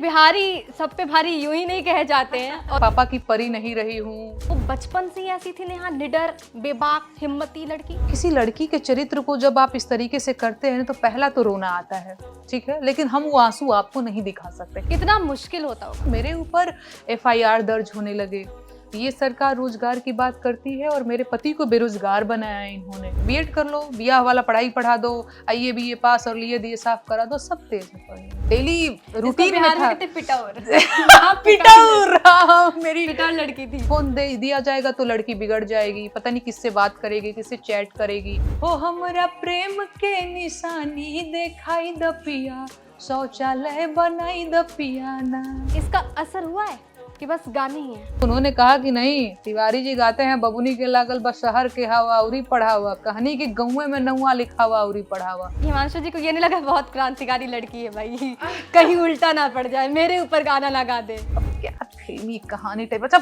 बिहारी सब पे भारी यूं ही नहीं कहे जाते हैं। और पापा की परी नहीं रही हूँ। वो बचपन से ही ऐसी थी नेहा, निडर, बेबाक, हिम्मती लड़की। किसी लड़की के चरित्र को जब आप इस तरीके से करते हैं तो पहला तो रोना आता है, ठीक है, लेकिन हम वो आंसू आपको नहीं दिखा सकते। कितना मुश्किल होता होगा। मेरे ऊपर FIR दर्ज होने लगे। ये सरकार रोजगार की बात करती है और मेरे पति को बेरोजगार बनाया है इन्होंने। बीएड कर लो, बियाह वाला पढ़ाई पढ़ा दो, आइए BA पास और लिए दिए साफ करा दो, सब तेज है पढ़ने। डेली रूटीन में था। पिटाउर, मेरी पिटाउर लड़की थी। फोन दे दिया जाएगा तो लड़की बिगड़ जाएगी, पता नहीं किससे बात करेगी, किससे चैट करेगी। ओ हमरा प्रेम के निशानी दिखाई द पिया, शौचालय बनाई द पिया ना। इसका असर हुआ है कि बस गाने ही हैं? उन्होंने कहा कि नहीं, तिवारी जी गाते हैं बबुनी के लागल बस शहर के हवा उरी पढ़ा हुआ, कहानी के गौए में नौआ लिखा हुआ उरी पढ़ा हुआ। हिमांशु जी को ये नहीं लगा बहुत क्रांतिकारी लड़की है भाई, कहीं उल्टा ना पड़ जाए, मेरे ऊपर गाना लगा दे। अब क्या फिल्मी कहानी टाइप, अच्छा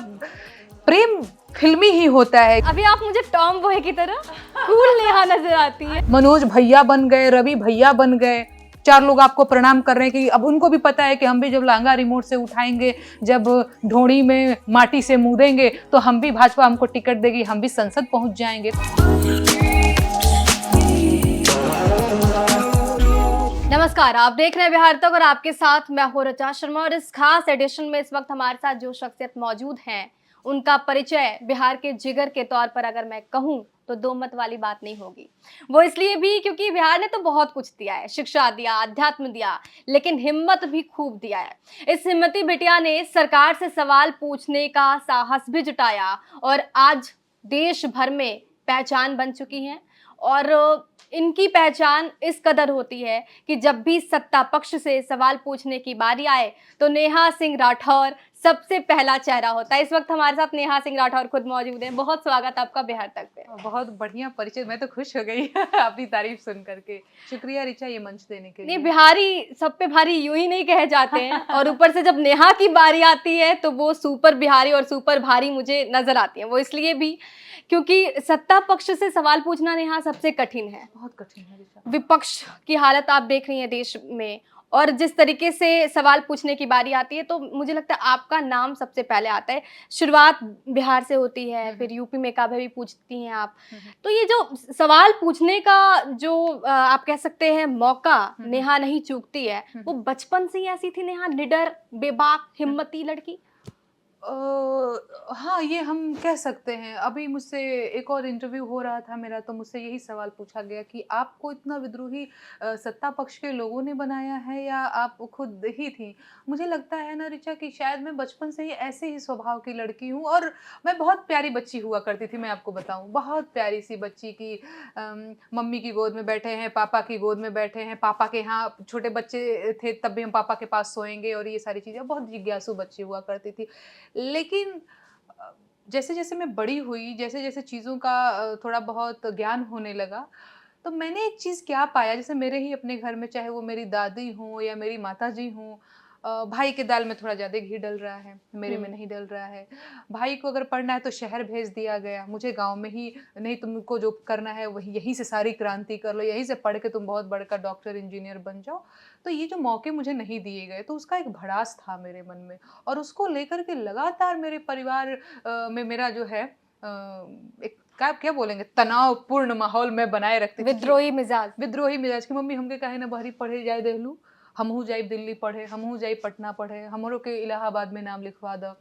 प्रेम फिल्मी ही होता है। अभी आप मुझे टॉम बॉय की तरह कूल नेहा नजर आती है। मनोज भैया बन गए, रवि भैया बन गए, 4 लोग आपको प्रणाम कर रहे हैं कि अब उनको भी पता है कि हम भी जब लहंगा रिमोट से उठाएंगे, जब ढोड़ी में माटी से मुदेंगे तो हम भी, भाजपा हमको टिकट देगी, हम भी संसद पहुंच जाएंगे। नमस्कार, आप देख रहे हैं बिहार तक और आपके साथ मैं हूं ऋचा शर्मा। और इस खास एडिशन में इस वक्त हमारे साथ जो शख्सियत मौजूद हैं, उनका परिचय बिहार के जिगर के तौर पर अगर मैं कहूं तो दो मत वाली बात नहीं होगी। वो इसलिए भी क्योंकि बिहार ने तो बहुत कुछ दिया है, शिक्षा दिया, अध्यात्म दिया, लेकिन हिम्मत भी खूब दिया है। इस हिम्मती बिटिया ने सरकार से सवाल पूछने का साहस भी जुटाया और आज देश भर में पहचान बन चुकी हैं। और इनकी पहचान इस कदर होती है कि जब भी सत्ता पक्ष से सवाल पूछने की बारी आए तो नेहा सिंह राठौर सबसे पहला चेहरा होता है। इस वक्त हमारे साथ नेहा सिंह राठौर खुद मौजूद हैं। बहुत स्वागत आपका बिहार तक पे। बहुत बढ़िया परिचय, मैं तो खुश हो गई आपकी तारीफ सुन करके। शुक्रिया ऋचा ये मंच देने के लिए। नहीं, बिहारी सब पे भारी यूं ही नहीं कहे जाते हैं और ऊपर से जब नेहा की बारी आती है तो वो सुपर बिहारी और सुपर भारी मुझे नजर आती है। वो इसलिए भी क्योंकि सत्ता पक्ष से सवाल पूछना नेहा सबसे कठिन है। बहुत कठिन है ऋचा। विपक्ष की हालत आप देख रही हैं देश में, और जिस तरीके से सवाल पूछने की बारी आती है तो मुझे लगता है आपका नाम सबसे पहले आता है। शुरुआत बिहार से होती है, फिर यूपी में काबे भी पूछती हैं आप। तो ये जो सवाल पूछने का जो आप कह सकते हैं मौका नेहा नहीं चूकती है, वो बचपन से ही ऐसी थी नेहा, निडर, बेबाक, हिम्मती लड़की। हाँ, ये हम कह सकते हैं। अभी मुझसे एक और इंटरव्यू हो रहा था मेरा, तो मुझसे यही सवाल पूछा गया कि आपको इतना विद्रोही सत्ता पक्ष के लोगों ने बनाया है या आप खुद ही थी। मुझे लगता है ना ऋचा कि शायद मैं बचपन से ही ऐसे ही स्वभाव की लड़की हूँ और मैं बहुत प्यारी बच्ची हुआ करती थी। मैं आपको बताऊँ, बहुत प्यारी सी बच्ची की मम्मी की गोद में बैठे हैं, पापा की गोद में बैठे हैं, पापा के यहाँ छोटे बच्चे थे तब भी हम पापा के पास सोएंगे और ये सारी चीज़ें। बहुत जिज्ञासु बच्ची हुआ करती थी। लेकिन जैसे जैसे मैं बड़ी हुई, जैसे जैसे चीज़ों का थोड़ा बहुत ज्ञान होने लगा, तो मैंने एक चीज़ क्या पाया, जैसे मेरे ही अपने घर में, चाहे वो मेरी दादी हों या मेरी माताजी हों, भाई के दाल में थोड़ा ज़्यादा घी डल रहा है, मेरे में नहीं डल रहा है। भाई को अगर पढ़ना है तो शहर भेज दिया गया, मुझे गांव में ही नहीं, तुमको जो करना है वही यहीं से सारी क्रांति कर लो, यहीं से पढ़ के तुम बहुत बड़का डॉक्टर इंजीनियर बन जाओ। तो ये जो मौके मुझे नहीं दिए गए, तो उसका एक भड़ास था मेरे मन में और उसको लेकर के लगातार मेरे परिवार में मेरा जो है एक क्या क्या बोलेंगे, तनावपूर्ण माहौल में बनाए रखती थी। विद्रोही मिजाज कि मम्मी हमके काहे ना बहरी पढ़े जाए देहलू, हमहू जाए दिल्ली पढ़े, हमहू जाए पटना पढ़े, हमरों के इलाहाबाद में नाम लिखवा दो।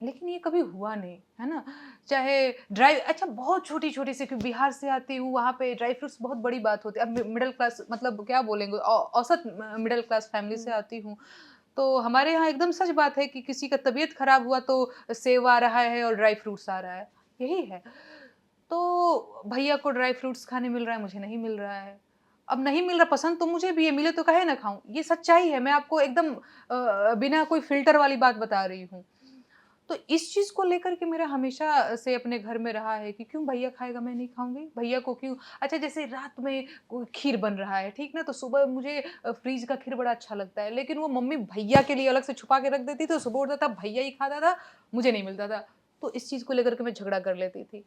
लेकिन ये कभी हुआ नहीं, है ना। चाहे ड्राई, अच्छा बहुत छोटी छोटी सी, क्योंकि बिहार से आती हूँ, वहाँ पे ड्राई फ्रूट्स बहुत बड़ी बात होती है। अब मिडिल क्लास, मतलब क्या बोलेंगे, औसत मिडिल क्लास फैमिली से आती हूँ, तो हमारे यहाँ एकदम सच बात है कि किसी का तबीयत खराब हुआ तो सेब आ रहा है और ड्राई फ्रूट्स आ रहा है, यही है। तो भैया को ड्राई फ्रूट्स खाने मिल रहा है, मुझे नहीं मिल रहा है। अब नहीं मिल रहा, पसंद तो मुझे भी है, मिले तो काहे ना खाऊं, ये सच्चाई है। मैं आपको एकदम बिना कोई फिल्टर वाली बात बता रही हूँ। तो इस चीज़ को लेकर के मेरा हमेशा से अपने घर में रहा है कि क्यों भैया खाएगा मैं नहीं खाऊंगी, भैया को क्यों। अच्छा जैसे रात में कोई खीर बन रहा है, ठीक ना, तो सुबह मुझे फ्रीज का खीर बड़ा अच्छा लगता है, लेकिन वो मम्मी भैया के लिए अलग से छुपा के रख देती थी, तो सुबह उठता था भैया ही खाता था, मुझे नहीं मिलता था। तो इस चीज़ को लेकर के मैं झगड़ा कर लेती थी।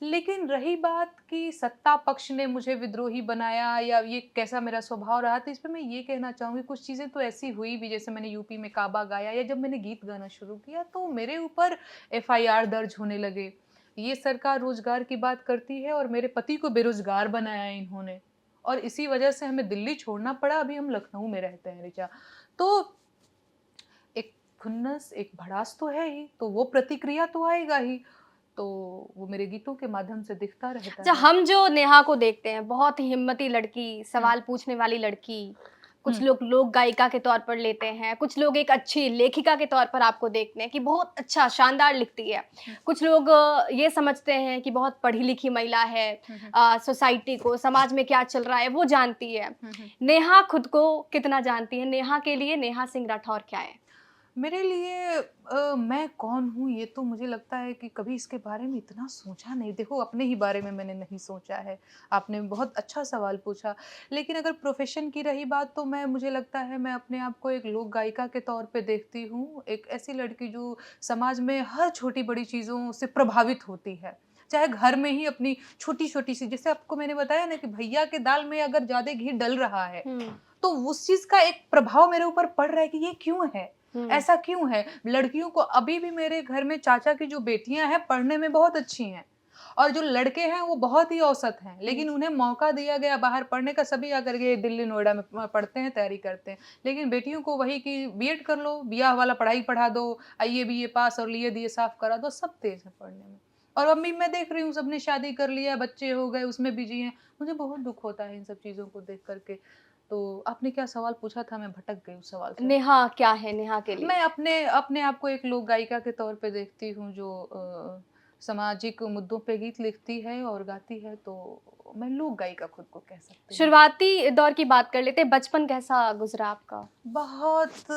लेकिन रही बात कि सत्ता पक्ष ने मुझे विद्रोही बनाया या ये कैसा मेरा स्वभाव रहा, तो इस पे मैं ये कहना चाहूँगी कुछ चीज़ें तो ऐसी हुई भी, जैसे मैंने यूपी में काबा गाया या जब मैंने गीत गाना शुरू किया तो मेरे ऊपर एफआईआर दर्ज होने लगे। ये सरकार रोज़गार की बात करती है और मेरे पति को बेरोज़गार बनाया इन्होंने और इसी वजह से हमें दिल्ली छोड़ना पड़ा, अभी हम लखनऊ में रहते हैं ऋचा। तो एक खुन्नस, एक भड़ास तो है ही, तो वो प्रतिक्रिया तो आएगा ही। तो वो मेरे गीतों के माध्यम से दिखता रहता अच्छा, है। हम जो नेहा को देखते हैं, बहुत ही हिम्मती लड़की, हुँ, सवाल पूछने वाली लड़की, कुछ हुँ, लोग लोक गायिका के तौर पर लेते हैं, कुछ लोग एक अच्छी लेखिका के तौर पर आपको देखते हैं कि बहुत अच्छा, शानदार लिखती है। हुँ, कुछ लोग ये समझते हैं कि बहुत पढ़ी-लिखी महिला है, हुँ, हुँ, सोसाइटी को, समाज में क्या चल रहा है, वो जानती है। हुँ, हुँ। नेहा खुद को कितना जानती है? नेहा के लिए नेहा सिंह राठौर क्या है? मेरे लिए मैं कौन हूँ ये तो मुझे लगता है कि कभी इसके बारे में इतना सोचा नहीं। देखो अपने ही बारे में मैंने नहीं सोचा है। आपने बहुत अच्छा सवाल पूछा। लेकिन अगर प्रोफ़ेशन की रही बात तो मुझे लगता है मैं अपने आप को एक लोक गायिका के तौर पे देखती हूँ। एक ऐसी लड़की जो समाज में हर छोटी-बड़ी चीज़ों से प्रभावित होती है। चाहे घर में ही अपनी छोटी-छोटी सी, जैसे आपको मैंने बताया ना कि भैया के दाल में अगर ज़्यादा घी डल रहा है, हुँ, तो उस चीज़ का एक प्रभाव मेरे ऊपर पड़ रहा है कि ये क्यों है? हुँ, ऐसा क्यों है? लड़कियों को अभी भी मेरे घर में चाचा की जो बेटियाँ हैं पढ़ने में बहुत अच्छी हैं और जो लड़के हैं वो बहुत ही औसत हैं, हुँ। लेकिन उन्हें मौका दिया गया बाहर पढ़ने का, सभी आकर के दिल्ली, नोएडा में पढ़ते हैं, तैयारी करते हैं। लेकिन बेटियों को वही कि बीएड कर लो, ब्याह वाला पढ़ाई पढ़ा दो, आईए बीए पास और लिए दिए साफ करा दो, सब तेज़ हैं पढ़ने में। और अभी मैं देख रही हूँ सबने शादी कर लिया, बच्चे हो गए, उसमें बिज़ी हैं। मुझे बहुत दुःख होता है इन सब चीज़ों को देख कर के। तो आपने क्या सवाल पूछा था? मैं भटक गई उस सवाल से। नेहा क्या है नेहा के लिए? मैं अपने अपने आप को एक लोक गायिका के तौर पे देखती हूँ जो सामाजिक मुद्दों पे गीत लिखती है और गाती है, तो मैं लोक गायिका खुद को कह सकती हूँ। शुरुआती दौर की बात कर लेते हैं, बचपन कैसा गुज़रा आपका? बहुत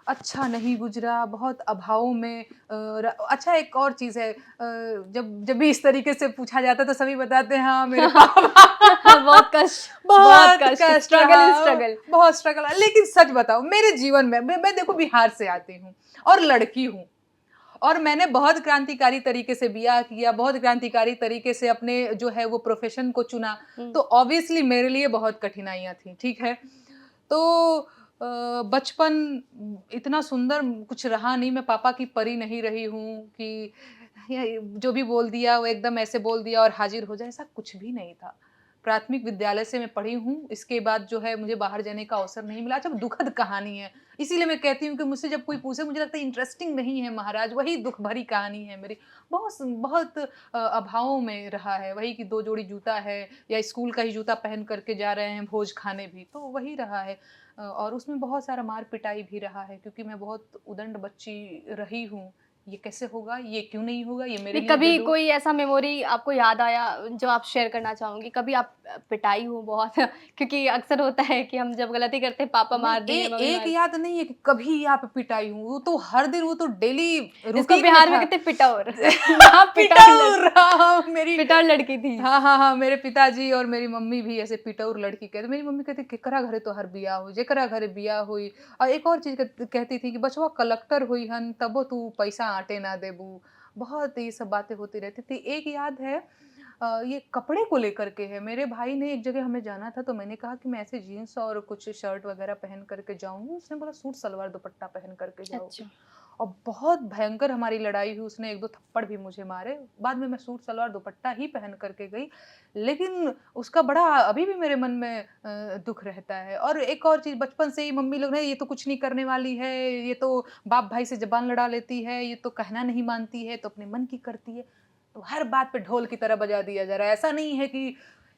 अच्छा नहीं गुज़रा, बहुत अभावों में अच्छा एक और चीज़ है, जब जब भी इस तरीके से पूछा जाता है तो सभी बताते हैं हाँ, मेरे पापा बहुत कष्ट, बहुत बहुत कष्ट, कष्ट स्ट्रगल ही रहा, स्ट्रगल। बहुत स्ट्रगल रहा। लेकिन सच बताऊँ मेरे जीवन में मैं देखो बिहार से आती हूँ और लड़की हूँ और मैंने बहुत क्रांतिकारी तरीके से ब्याह किया, बहुत क्रांतिकारी तरीके से अपने जो है वो प्रोफ़ेशन को चुना, हुँ, तो ऑब्वियसली मेरे लिए बहुत कठिनाइयाँ थी, ठीक है? तो बचपन इतना सुंदर कुछ रहा नहीं, मैं पापा की परी नहीं रही हूँ कि या जो भी बोल दिया वो एकदम ऐसे बोल दिया और हाज़िर हो जाए, ऐसा कुछ भी नहीं था। प्राथमिक विद्यालय से मैं पढ़ी हूँ, इसके बाद जो है मुझे बाहर जाने का अवसर नहीं मिला। अच्छा दुखद कहानी है, इसीलिए मैं कहती हूँ कि मुझसे जब कोई पूछे मुझे लगता है इंटरेस्टिंग नहीं है महाराज, वही दुःख भरी कहानी है मेरी। बहुत अभावों में रहा है, वही कि 2 जोड़ी जूता है या स्कूल का ही जूता पहन कर के जा रहे हैं भोज खाने भी, तो वही रहा है। और उसमें बहुत सारा मार-पिटाई भी रहा है क्योंकि मैं बहुत उदंड बच्ची रही हूँ। ये कैसे होगा? ये क्यों नहीं होगा? ये मेरे नहीं लिए दे कभी दो। कोई ऐसा मेमोरी आपको याद आया जो आप शेयर करना चाहोगे? कभी आप पिटाई हो बहुत क्योंकि अक्सर होता है कि हम जब गलती करते हैं पापा नहीं, मार दिए, मम्मी एक मार याद नहीं है कि कभी यहाँ पे पिटाई हूँ, वो तो हर दिन, वो तो डेली इसको रूटीन में बिहार में था। कहते हैं पिटौर। आप पिटौर, हाँ, मेरी पिटौर लड़की थी। हाँ, हाँ, हाँ, मेरे पिताजी और मेरी मम्मी भी ऐसे पिटौर लड़की कहते। मेरी मम्मी कहती केकरा घरे तोहार बियाह होई, जेकरा घरे बियाह होई। और एक और चीज़ कहती थी कि बचवा कलेक्टर होई हन तबो तू पैसा आटे ना देबू। बहुत ये सब बातें होती रहती थी। एक याद है ये कपड़े को लेकर के है। मेरे भाई ने एक जगह हमें जाना था तो मैंने कहा कि मैं ऐसे जीन्स और कुछ शर्ट वगैरह पहन कर के जाऊँगी। उसने बोला सूट सलवार दुपट्टा पहन कर के जाओगी। अच्छा। और बहुत भयंकर हमारी लड़ाई हुई, उसने 1-2 थप्पड़ भी मुझे मारे। बाद में मैं सूट सलवार दुपट्टा ही पहन कर के गई। लेकिन उसका बड़ा अभी भी मेरे मन में दुःख रहता है। और एक और चीज़ बचपन से ही मम्मी लोग, नहीं ये तो कुछ नहीं करने वाली है, ये तो बाप भाई से ज़बान लड़ा लेती है, ये तो कहना नहीं मानती है, तो अपने मन की करती है। तो हर बात पे ढोल की तरह बजा दिया जा रहा है। ऐसा नहीं है कि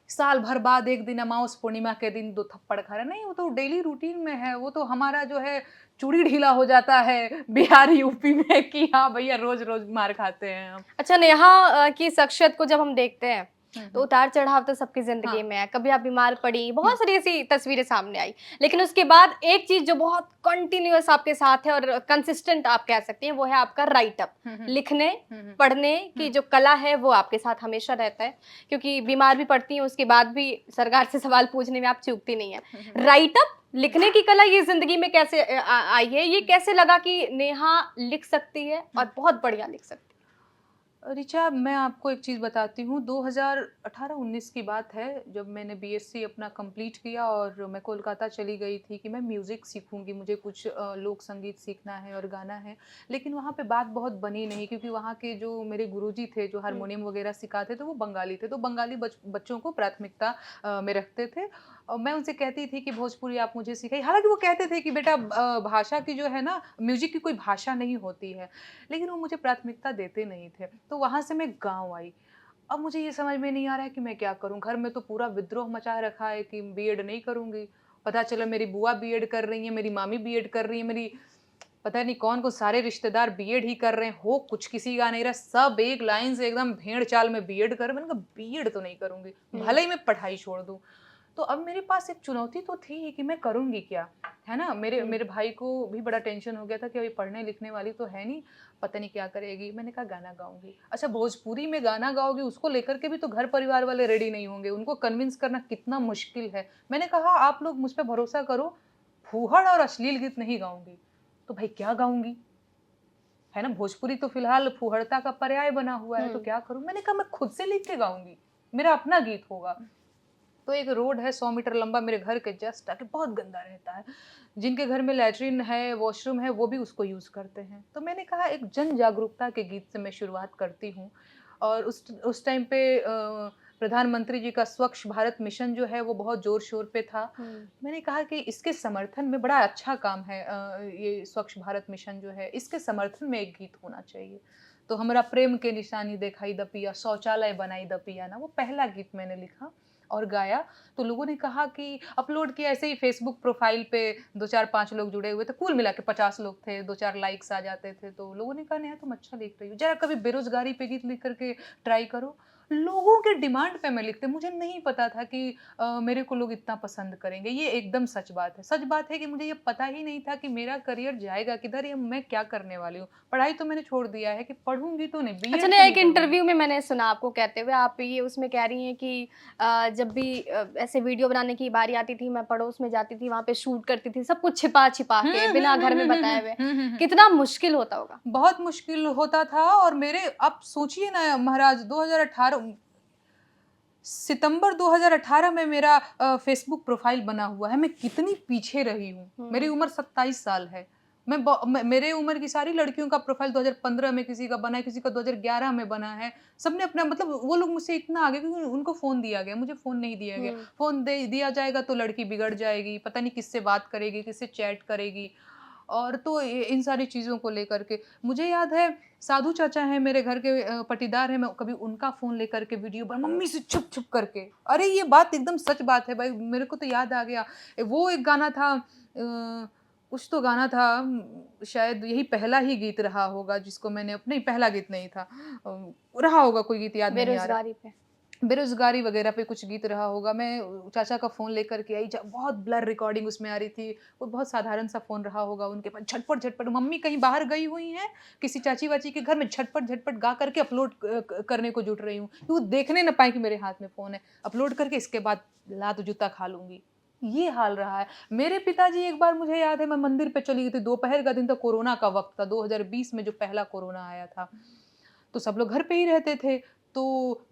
साल भर बाद एक दिन अमावस पूर्णिमा के दिन 2 थप्पड़ खा रहे हैं, नहीं वो तो डेली रूटीन में है। वो तो हमारा जो है चूड़ी ढीला हो जाता है बिहार, यूपी में कि हाँ भैया रोज़-रोज़ मार खाते हैं हम। अच्छा नेहा की शख्सियत को जब हम देखते हैं, हुँ, तो हुँ। उतार-चढ़ाव तो सबकी ज़िंदगी हाँ। में है। कभी आप बीमार पड़ी, हुँ, बहुत सारी ऐसी तस्वीरें सामने आई। लेकिन उसके बाद एक चीज़ जो बहुत कंटिन्यूअस आपके साथ है और कंसिस्टेंट आप कह सकती हैं, वो है आपका राइट अप। हुँ, हुँ। लिखने, हुँ, हुँ। पढ़ने की हुँ, जो कला है, वो आपके साथ हमेशा रहता है। क्योंकि बीमार भी पड़ती हैं, उसके बाद भी सरकार से सवाल पूछने में आप चूकती नहीं हैं। हुँ, हुँ। राइट अप, लिखने की कला ये ज़िंदगी में कैसे आई है? ये कैसे लगा कि नेहा लिख सकती है हुँ। और बहुत बढ़िया लिख सकती है? ऋचा, मैं आपको एक चीज़ बताती हूँ। 2018-19 की बात है, जब मैंने बीएससी अपना कंप्लीट किया और मैं कोलकाता चली गई थी कि मैं म्यूज़िक सीखूँगी, मुझे कुछ लोक संगीत सीखना है और गाना है। लेकिन वहाँ पे बात बहुत बनी नहीं, क्योंकि वहाँ के जो मेरे गुरुजी थे, जो हुँ, हारमोनियम वगैरह सिखाते थे, वो बंगाली थे। तो बंगाली बच्चों को प्राथमिकता में रखते थे। और मैं उनसे कहती थी कि भोजपुरी आप मुझे सिखाइए। हालाँकि वो कहते थे कि बेटा, भाषा की जो है ना, म्यूज़िक की कोई भाषा नहीं होती है। लेकिन वो मुझे प्राथमिकता देते नहीं थे। तो वहाँ से मैं गाँव आई। अब मुझे ये समझ में नहीं आ रहा है कि मैं क्या करूँ? घर में तो पूरा विद्रोह मचा रखा है कि बीएड नहीं करूँगी। पता चला मेरी बुआ बीएड कर रही हैं, मेरी मामी बीएड कर रही हैं, मेरी पता नहीं कौन-कौन सारे रिश्तेदार बीएड ही कर रहे हैं, हो कुछ किसी का नहीं रहा, सब एक लाइन से एकदम भेड़-चाल में बीएड कर, मैंने कहा बीएड तो नहीं करूँगी, हुँ, भले ही मैं पढ़ाई छोड़ दूँ। तो अब मेरे पास एक चुनौती तो थी ही कि मैं करूँगी क्या? है ना? मेरे हुँ, मेरे भाई को भी बड़ा टेंशन हो गया था कि अभी पढ़ने-लिखने वाली तो है नहीं, पता नहीं क्या करेगी? मैंने कहा गाना गाऊँगी। अच्छा, भोजपुरी में गाना गाओगी, उसको लेकर के भी तो घर परिवार वाले रेडी नहीं होंगे, उनको कन्विंस करना कितना मुश्किल है। मैंने कहा आप लोग मुझ पे भरोसा करो, फूहड़ और अश्लील गीत नहीं गाऊँगी। तो भाई क्या गाऊँगी? है ना? भोजपुरी तो फिलहाल फूहड़ता का पर्याय बना हुआ है, तो हुँ, क्या करूँ? मैंने कहा मैं खुद से लिख के गाऊँगी, मेरा अपना गीत होगा। तो एक रोड है 100 मीटर लंबा मेरे घर के जस्ट आगे, बहुत गंदा रहता है। जिनके घर में लैट्रिन है, वॉशरूम है, वो भी उसको यूज़ करते हैं। तो मैंने कहा एक जन जागरूकता के गीत से मैं शुरुआत करती हूँ। और उस टाइम पे प्रधानमंत्री जी का स्वच्छ भारत मिशन जो है वो बहुत ज़ोर-शोर पे था। हुँ, मैंने कहा कि इसके समर्थन में बड़ा अच्छा काम है, ये स्वच्छ भारत मिशन जो है, इसके समर्थन में एक गीत होना चाहिए। तो हमरा प्रेम के निशानी देखाई द पिया, शौचालय बनाई द पिया ना, वो पहला गीत मैंने लिखा और गाया। तो लोगों ने कहा कि अपलोड किया, ऐसे ही फेसबुक प्रोफाइल पे 2, 4, 5 लोग जुड़े हुए थे, कुल मिला के 50 लोग थे, 2-4 लाइक्स आ जाते थे। तो लोगों ने कहा नेहा तुम अच्छा लिख रही हो, ज़रा कभी बेरोज़गारी पे गीत लिख कर के ट्राई करो। लोगों के डिमांड पे मैं लिखती, मुझे नहीं पता था कि मेरे को लोग इतना पसंद करेंगे। ये एकदम सच बात है। सच बात है कि मुझे ये पता ही नहीं था कि मेरा करियर जाएगा किधर, या मैं क्या करने वाली हूँ। पढ़ाई तो मैंने छोड़ दिया है कि पढ़ूँगी तो नहीं, अच्छा, बीएड नहीं, तो नहीं एक करूँगी। इंटरव्यू में मैंने सुना आपको कहते हुए, आप ये उसमें कह रही हैं कि जब भी ऐसे वीडियो बनाने की बारी आती थी, मैं पड़ोस में जाती थी, वहाँ पे शूट करती थी, सब कुछ छिपा-छिपा हुँ, के, हुँ, बिना हुँ, घर में हुँ, हुँ, बताए हुँ। हुए। हुँ, हुँ, हुँ। कितना मुश्किल होता होगा? बहुत मुश्किल होता था। और मेरे आप सोचिए ना महाराज, 2018 सितंबर 2018 में मेरा फ़ेसबुक प्रोफ़ाइल बना हुआ है। मैं कितनी पीछे रही हूँ। मेरी हुँ, उम्र 27 साल है। मेरे उम्र की सारी लड़कियों का प्रोफ़ाइल 2015 में किसी का बना है, किसी का 2011 में बना है। सबने अपना मतलब वो लोग मुझसे इतना आगे, क्योंकि उनको फ़ोन दिया गया, मुझे फ़ोन नहीं दिया गया। हुँ, फ़ोन दे दिया जाएगा तो लड़की बिगड़ जाएगी, पता नहीं किससे बात करेगी, किससे चैट करेगी। और तो इन सारी चीज़ों को लेकर के मुझे याद है, साधु चाचा हैं मेरे घर के, पटीदार हैं, मैं कभी उनका फ़ोन लेकर के वीडियो बना मम्मी से छुप-छुप करके। अरे! ये बात एकदम सच बात है भाई, मेरे को तो याद आ गया। वो एक गाना था, कुछ तो गाना था, शायद यही पहला ही गीत रहा होगा जिसको मैंने नहीं, पहला गीत नहीं था। रहा होगा कोई गीत, याद नहीं आ रहा। बेरोज़गारी पे। बेरोज़गारी वग़ैरह पे कुछ गीत रहा होगा। मैं चाचा का फ़ोन लेकर के आई, ज बहुत ब्लर रिकॉर्डिंग उसमें आ रही थी। वो बहुत साधारण-सा फ़ोन रहा होगा उनके पास। झटपट-झटपट मम्मी कहीं बाहर गई हुई हैं, किसी चाची-वाची के घर में, झटपट-झटपट गा करके अपलोड करने को जुट रही हूँ, कि वो देखने ना पाएँ कि मेरे हाथ में फ़ोन है। अपलोड करके इसके बाद लात जूता खा लूँगी। ये हाल रहा है। मेरे पिताजी, एक बार मुझे याद है मैं मंदिर पे चली गई थी, दोपहर का दिन था, कोरोना का वक़्त था, 2020 में जो पहला कोरोना आया था। तो सब लोग घर पे ही रहते थे। तो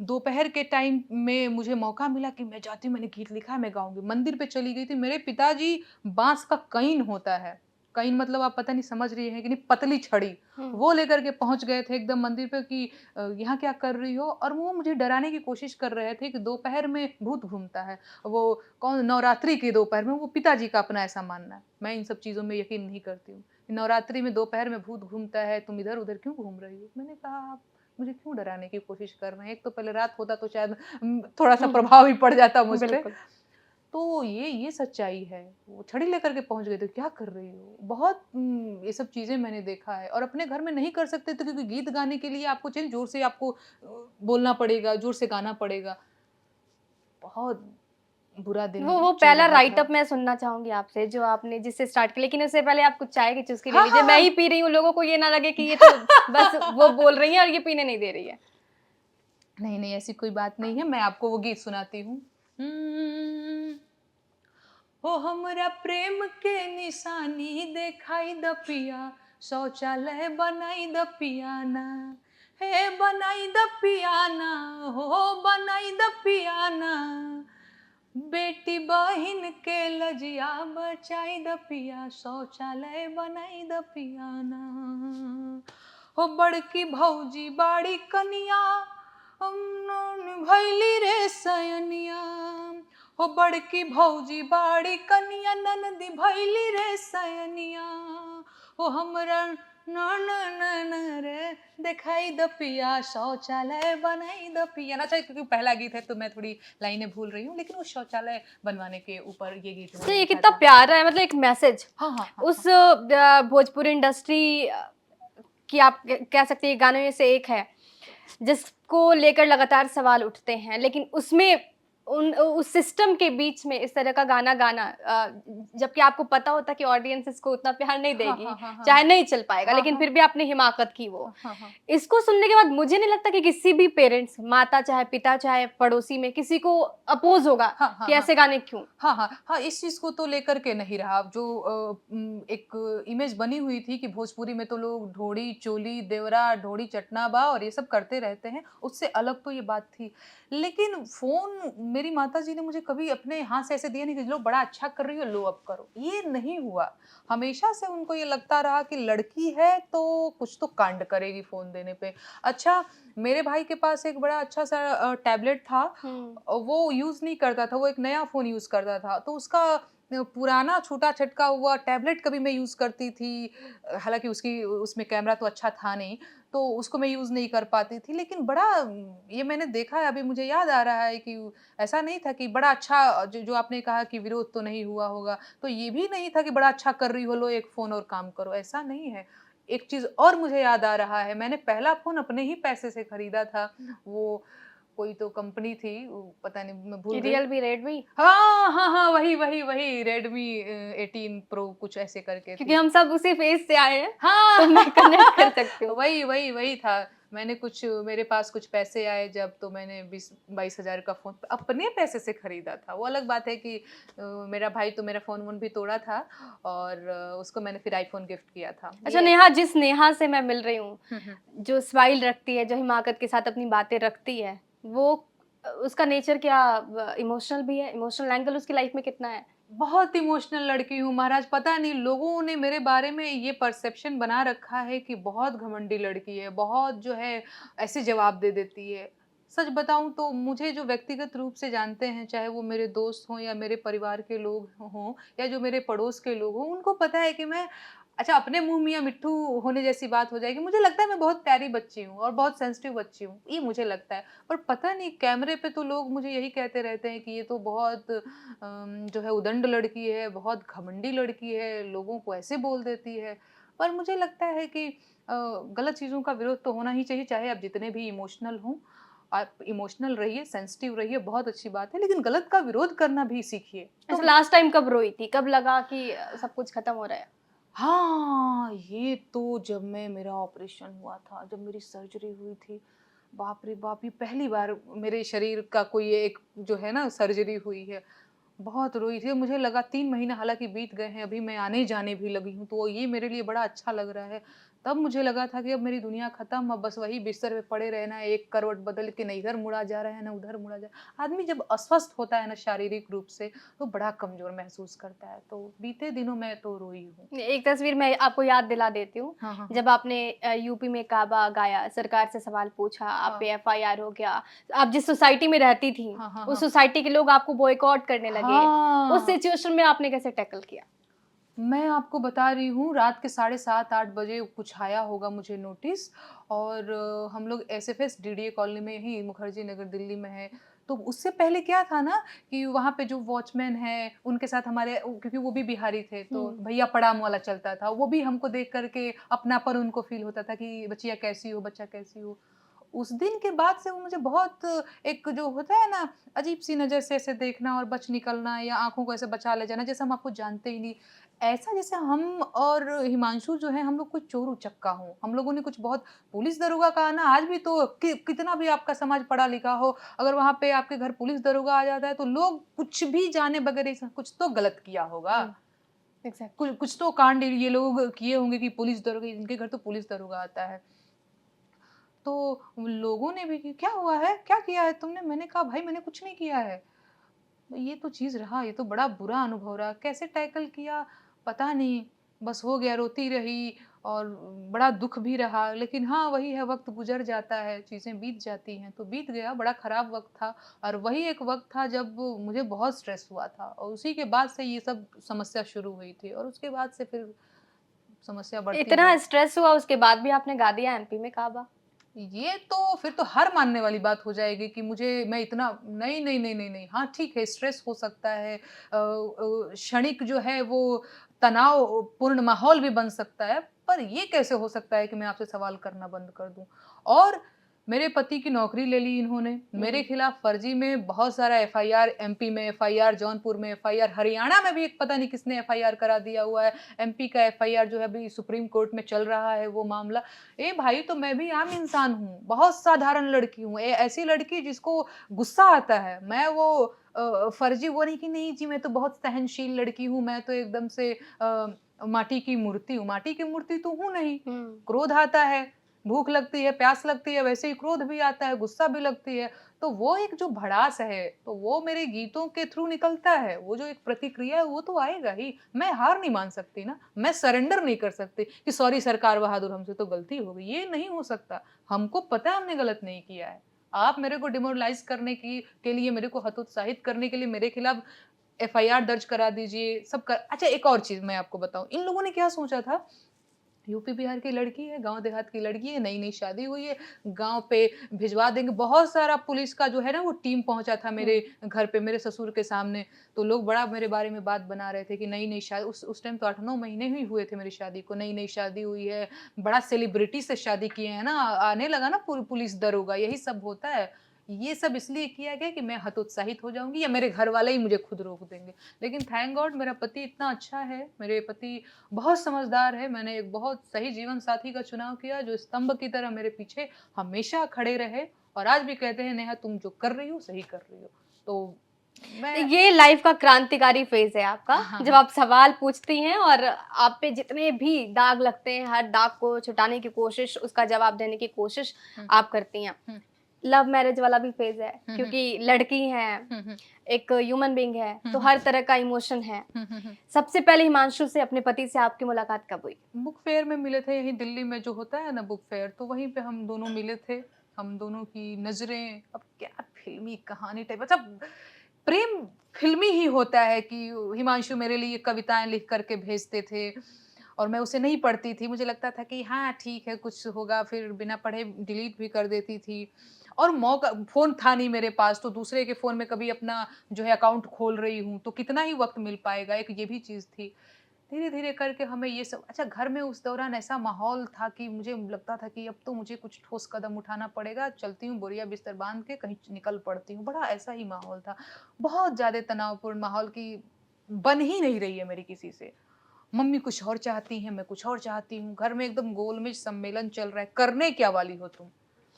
दोपहर के टाइम में मुझे मौका मिला कि मैं जाती हूँ, मैंने गीत लिखा है, मैं गाऊँगी। मंदिर पे चली गई थी, मेरे पिताजी बाँस का कईन होता है, कईन मतलब आप पता नहीं समझ रही हैं कि नहीं, पतली छड़ी, हुँ, वो लेकर के पहुँच गए थे एकदम मंदिर पे कि यहाँ क्या कर रही हो? और वो मुझे डराने की कोशिश कर रहे थे कि दोपहर में भूत घूमता है। वो कौन, नवरात्रि की दोपहर में, वो पिताजी का अपना ऐसा मानना है। मैं इन सब चीज़ों में यकीन नहीं करती हूँ। नवरात्रि में दोपहर में भूत घूमता है, तुम इधर-उधर क्यों घूम रही हो? मैंने कहा मुझे क्यों डराने की कोशिश कर रहे हैं? एक तो पहले रात होता तो शायद थोड़ा-सा हुँ, प्रभाव ही पड़ जाता मुझ पे। बिल्कुल। तो ये सच्चाई है। वो छड़ी लेकर के पहुँच गए थे, क्या कर रही हो? बहुत ये सब चीज़ें मैंने देखा है, और अपने घर में नहीं कर सकते थे, क्योंकि गीत गाने के लिए आपको चाहिए ज़ोर से, आपको बोलना पड़ेगा, ज़ोर से गाना पड़ेगा। बहुत बुरा दिन वो चल पहला रहा राइट था। अप मैं सुनना चाहूँगी आपसे, जो आपने जिससे स्टार्ट किया। लेकिन उससे पहले आप कुछ चाय की चुस्की ले हाँ, लीजिए। हाँ, मैं हाँ। ही पी रही हूँ, लोगों को ये ना लगे कि ये तो बस वो बोल रही हैं और ये पीने नहीं दे रही है। नहीं, नहीं, ऐसी कोई बात नहीं है, मैं आपको वो गीत सुनाती हूँ। हुँ। हो हमरा प्रेम के निशानी देखाई द पिया, शौचालय बनाई द पिया ना। हे बनाई द पियाना, हो बनाई द पियाना, बेटी बहिन के लजिया बचाई द पिया, शौचालय बनाई द पियाना। हो बड़की भौजी बाड़ी कनिया, भैली रे सयनिया, हो बड़की भौजी बाड़ी कनिया, ननदी भैली रे सयनिया, हो हमरा न न न न रे दिखाई द पिया, शौचालय बनाई द पिया। अच्छा, क्योंकि पहला गीत है तो मैं थोड़ी लाइनें भूल रही हूँ, लेकिन वो शौचालय बनवाने के ऊपर ये गीत तो उन्होंने ये लिखा कितना था। प्यारा है, मतलब एक मैसेज हाँ हाँ हाँ उस भोजपुरी इंडस्ट्री की आप कह सकते हैं गानों में से एक है जिसको लेकर लगातार सवाल उठते हैं, लेकिन उसमें उस सिस्टम के बीच में इस तरह का गाना गाना, जबकि आपको पता होता कि ऑडियंस इसको उतना प्यार नहीं हाँ देगी, हाँ हाँ हाँ चाहे नहीं चल पाएगा, हाँ लेकिन हाँ फिर भी आपने हिमाकत की वो। हाँ हाँ हाँ इसको सुनने के बाद मुझे नहीं लगता कि किसी भी पेरेंट्स, माता चाहे पिता चाहे पड़ोसी में, किसी को अपोज होगा हाँ हाँ कि हाँ ऐसे गाने क्यों। हाँ हाँ हाँ, इस चीज को तो लेकर के नहीं रहा। जो एक इमेज बनी हुई थी कि भोजपुरी में तो लोग ढोड़ी चोली देवरा ढोड़ी चटना बा और ये सब करते रहते हैं, उससे अलग तो ये बात थी। लेकिन फोन मेरी माता जी ने मुझे कभी अपने हाथ से ऐसे दिया नहीं कि लो बड़ा अच्छा कर रही हो, लो अब करो, ये नहीं हुआ। हमेशा से उनको ये लगता रहा कि लड़की है तो कुछ तो कांड करेगी फोन देने पे। अच्छा, मेरे भाई के पास एक बड़ा अच्छा सा टैबलेट था, हम्म। वो यूज़ नहीं करता था, वो एक नया फ़ोन यूज़ करता था, तो उसका पुराना छूटा-छटका हुआ टैबलेट कभी मैं यूज़ करती थी। हालाँकि उसकी उसमें कैमरा तो अच्छा था नहीं, तो उसको मैं यूज़ नहीं कर पाती थी। लेकिन बड़ा ये मैंने देखा है, अभी मुझे याद आ रहा है कि ऐसा नहीं था कि बड़ा अच्छा, जो जो आपने कहा कि विरोध तो नहीं हुआ होगा, तो ये भी नहीं था कि बड़ा अच्छा कर रही हो, लो एक फ़ोन और काम करो, ऐसा नहीं है। एक चीज़ और मुझे याद आ रहा है, मैंने पहला फ़ोन अपने ही पैसे से खरीदा था। वो कोई तो कंपनी थी, वो पता नहीं, मैं भूल गई। Realme, Redmi. हाँ, हाँ, हाँ, वही रेडमी 18 प्रो कुछ ऐसे करके क्योंकि थी। हम सब उसी फेज से आए हैं, हाँ, तो मैं कनेक्ट कर सकती हूँ। वही था। मैंने कुछ मेरे पास कुछ पैसे आए जब, तो मैंने 20-22 हज़ार का फ़ोन अपने पैसे से खरीदा था। वो अलग बात है कि मेरा भाई तो मेरा फ़ोन-वोन भी तोड़ा था और उसको मैंने फिर आईफ़ोन गिफ्ट किया था। अच्छा ये नेहा, जिस नेहा से मैं मिल रही हूँ, हुँ, हुँ। जो स्माइल रखती है, जो हिमाकत के साथ अपनी बातें रखती है, वो उसका नेचर क्या इमोशनल भी है? इमोशनल एंगल उसकी लाइफ में कितना है? बहुत इमोशनल लड़की हूँ महाराज, पता नहीं लोगों ने मेरे बारे में ये परसेप्शन बना रखा है कि बहुत घमंडी लड़की है, बहुत जो है ऐसे जवाब दे देती है। सच बताऊँ तो मुझे जो व्यक्तिगत रूप से जानते हैं, चाहे वो मेरे दोस्त हों या मेरे परिवार के लोग हों या जो मेरे पड़ोस के लोग हों, उनको पता है कि मैं, अच्छा, अपने मुँह मियाँ मिट्ठू होने जैसी बात हो जाएगी। मुझे लगता है मैं बहुत प्यारी बच्ची हूँ और बहुत सेंसिटिव बच्ची हूँ, ये मुझे लगता है। पर पता नहीं कैमरे पे तो लोग मुझे यही कहते रहते हैं कि ये तो बहुत जो है उदंड लड़की है, बहुत घमंडी लड़की है, लोगों को ऐसे बोल देती है। पर मुझे लगता है कि गलत चीज़ों का विरोध तो होना ही चाहिए, चाहे आप जितने भी इमोशनल हों। आप इमोशनल रहिए, सेंसिटिव रहिए, बहुत अच्छी बात है, लेकिन गलत का विरोध करना भी सीखिए। तो अच्छा, लास्ट टाइम कब रोई थी? कब लगा कि सब कुछ खत्म हो रहा है? हाँ, ये तो जब मेरा ऑपरेशन हुआ था, जब मेरी सर्जरी हुई थी, बाप रे बाप! ये पहली बार मेरे शरीर का कोई एक जो है ना सर्जरी हुई है। बहुत रोई थी, मुझे लगा 3 महीने हालाँकि बीत गए हैं, अभी मैं आने-जाने भी लगी हूँ, तो ये मेरे लिए बड़ा अच्छा लग रहा है। तब मुझे लगा था कि अब मेरी दुनिया खत्म, अब बस वही बिस्तर पे पड़े रहना है, एक करवट बदल के, ना इधर मुड़ा जा रहा है, ना उधर मुड़ा जा। आदमी जब अस्वस्थ होता है ना शारीरिक रूप से, तो बड़ा कमज़ोर महसूस करता है, तो बीते दिनों में तो रोई हूँ। एक तस्वीर मैं आपको याद दिला देती हूँ। हाँ, हाँ, हाँ। जब आपने यूपी में काबा गाया, सरकार से सवाल पूछा, आप हाँ। पे एफआईआर हो गया। आप जिस सोसाइटी में रहती थी, हाँ, हाँ, उस हाँ। सोसाइटी के लोग आपको बॉयकॉट करने लगे। उस हाँ। सिचुएशन में आपने कैसे टैकल किया? मैं आपको बता रही हूँ, रात के साढ़े 7-8 बजे कुछ आया होगा मुझे नोटिस, और हम लोग एसएफएस डीडीए कॉलोनी में ही, मुखर्जी नगर दिल्ली में है। तो उससे पहले क्या था ना कि वहाँ पे जो वॉचमैन हैं, उनके साथ हमारे क्योंकि वो भी बिहारी थे, तो हुँ। भैया प्रणाम वाला चलता था। वो भी हमको देख कर के अपनापन उनको फ़ील होता था कि बच्चिया कैसी हो, बच्चा कैसी हो। उस दिन के बाद से वो मुझे बहुत, एक जो होता है ना अजीब-सी नज़र से ऐसे देखना और बच निकलना या आँखों को ऐसे बचा ले जाना, जैसे हम आपको जानते ही नहीं। ऐसा जैसे हम और हिमांशु जो हैं, हम लोग कोई चोर-उचक्का हों। हम लोगों ने कुछ बहुत, पुलिस दरोगा का आना आज भी तो, कितना भी आपका समाज पढ़ा-लिखा हो, अगर वहाँ पे आपके घर पुलिस दरोगा आ जाता है, तो लोग कुछ भी जाने बगैर ही कुछ तो गलत किया होगा। हुँ, एग्ज़ैक्टली। कुछ कुछ तो कांड ये लोग किए होंगे कि पुलिस दरोगा, इनके घर तो पुलिस दरोगा आता है। तो लोगों ने भी कि क्या हुआ है? क्या किया है तुमने? मैंने कहा भाई मैंने कुछ नहीं किया है। ये तो चीज़ रहा, ये तो बड़ा बुरा अनुभव रहा। कैसे टैकल किया पता नहीं, बस हो गया, रोती रही और बड़ा दुःख भी रहा। लेकिन हाँ, वही है, वक़्त गुज़र जाता है, चीज़ें बीत जाती हैं, तो बीत गया, बड़ा ख़राब वक़्त था। और वही एक वक़्त था जब मुझे बहुत स्ट्रेस हुआ था और उसी के बाद से ये सब समस्या शुरू हुई थी और उसके बाद से फिर समस्या बढ़ती इतना गई। स्ट्रेस हुआ उसके बाद भी आपने गा दिया एमपी में काबा। ये तो फिर तो हार मानने वाली बात हो जाएगी कि मुझे मैं इतना नहीं, नहीं, नहीं, नहीं, नहीं। हाँ, ठीक है स्ट्रेस हो सकता है क्षणिक जो है वो तनावपूर्ण माहौल भी बन सकता है, पर ये कैसे हो सकता है कि मैं आपसे सवाल करना बंद कर दूँ? और मेरे पति की नौकरी ले ली इन्होंने, मेरे खिलाफ फर्जी में बहुत सारा एफआईआर एमपी में एफआईआर, जौनपुर में एफआईआर, हरियाणा में भी एक पता नहीं किसने एफआईआर करा दिया हुआ है। एमपी का एफआईआर जो है अभी सुप्रीम कोर्ट में चल रहा है वो मामला। ए भाई तो मैं भी आम इंसान हूँ, बहुत साधारण लड़की हूँ, ऐसी लड़की जिसको गुस्सा आता है। मैं वो फर्जी वो नहीं कि नहीं जी मैं तो बहुत सहनशील लड़की हूँ, मैं तो एकदम से माटी की मूर्ति हूँ। माटी की मूर्ति तो हूँ नहीं। हुँ। क्रोध आता है, भूख लगती है, प्यास लगती है, वैसे ही क्रोध भी आता है, गुस्सा भी लगती है। तो वो एक जो भड़ास है, तो वो मेरे गीतों के थ्रू निकलता है। वो जो एक प्रतिक्रिया है, वो तो आएगा ही। मैं हार नहीं मान सकती ना, मैं सरेंडर नहीं कर सकती कि सॉरी सरकार बहादुर हमसे तो गलती हो गई। ये नहीं हो सकता। हमको पता है हमने गलत नहीं किया है। आप मेरे को डिमोरलाइज़ करने की के लिए, मेरे को हतोत्साहित करने के लिए मेरे खिलाफ एफआईआर दर्ज करा दीजिए, सब कर अच्छा एक और चीज़ मैं आपको बताऊँ, इन लोगों ने क्या सोचा था यूपी बिहार की लड़की है, गाँव देहात की लड़की है, नई-नई शादी हुई है, गाँव पे भिजवा देंगे। बहुत सारा पुलिस का जो है ना वो टीम पहुँचा था मेरे हुँ। घर पे, मेरे ससुर के सामने। तो लोग बड़ा मेरे बारे में बात बना रहे थे कि नई-नई शा उस टाइम तो 8-9 महीने ही हुए थे मेरी शादी को, नई-नई शादी हुई है, बड़ा सेलिब्रिटी से शादी किए हैं ना, आने लगा ना पुलिस दरोगा, यही सब होता है। ये सब इसलिए किया गया कि मैं हतोत्साहित हो जाऊँगी या मेरे घर वाले ही मुझे खुद रोक देंगे। लेकिन थैंक गॉड मेरा पति इतना अच्छा है, मेरे पति बहुत समझदार है, मैंने एक बहुत सही जीवन साथी का चुनाव किया जो स्तंभ की तरह मेरे पीछे हमेशा खड़े रहे और आज भी कहते हैं नेहा तुम जो कर रही हो सही कर रही हो। तो तो मैं ये लाइफ का क्रांतिकारी फेज़ है आपका, हाँ, हाँ, जब हाँ। आप सवाल पूछती हैं और आप पे जितने भी दाग लगते हैं, हर दाग को छुटाने की कोशिश, उसका जवाब देने की कोशिश हुँ, आप करती हैं। हुँ, लव मैरिज वाला भी फेज़ है, हुँ, हुँ, क्योंकि लड़की हैं, हुँ, हुँ, एक ह्यूमन बीइंग है, हुँ, तो हुँ, हर तरह का इमोशन है। हुँ, हुँ, हुँ। सबसे पहले हिमांशु से अपने पति से आपकी मुलाकात कब हुई? बुक फेयर में मिले थे यहीं दिल्ली में जो होता है ना बुक फेयर तो वहीं पे हम दोनों मिले थे। हम दोनों की नज़रें अब क्या फ़िल्मी कहानी टाइप अच्छा प्रेम फ़िल्मी ही होता है कि हिमांशु मेरे लिए कविताएँ लिख कर के भेजते थे और मैं उसे नहीं पढ़ती थी। मुझे लगता था कि हाँ, ठीक है कुछ होगा फिर बिना पढ़े डिलीट भी कर देती थी। और मौका फ़ोन था नहीं मेरे पास तो दूसरे के फ़ोन में कभी अपना जो है अकाउंट खोल रही हूँ, तो कितना ही वक़्त मिल पाएगा, एक ये भी चीज़ थी। धीरे-धीरे करके हमें ये सब अच्छा घर में उस दौरान ऐसा माहौल था कि मुझे लगता था कि अब तो मुझे कुछ ठोस कदम उठाना पड़ेगा, चलती हूँ बोरिया बिस्तर बाँध के कहीं निकल पड़ती हूँ, बड़ा ऐसा ही माहौल था। बहुत ज़्यादा तनावपूर्ण माहौल कि बन ही नहीं रही है मेरी किसी से। मम्मी कुछ और चाहती हैं, मैं कुछ और चाहती हूँ, घर में एकदम गोलमेज सम्मेलन चल रहा है, करने क्या वाली हो तुम?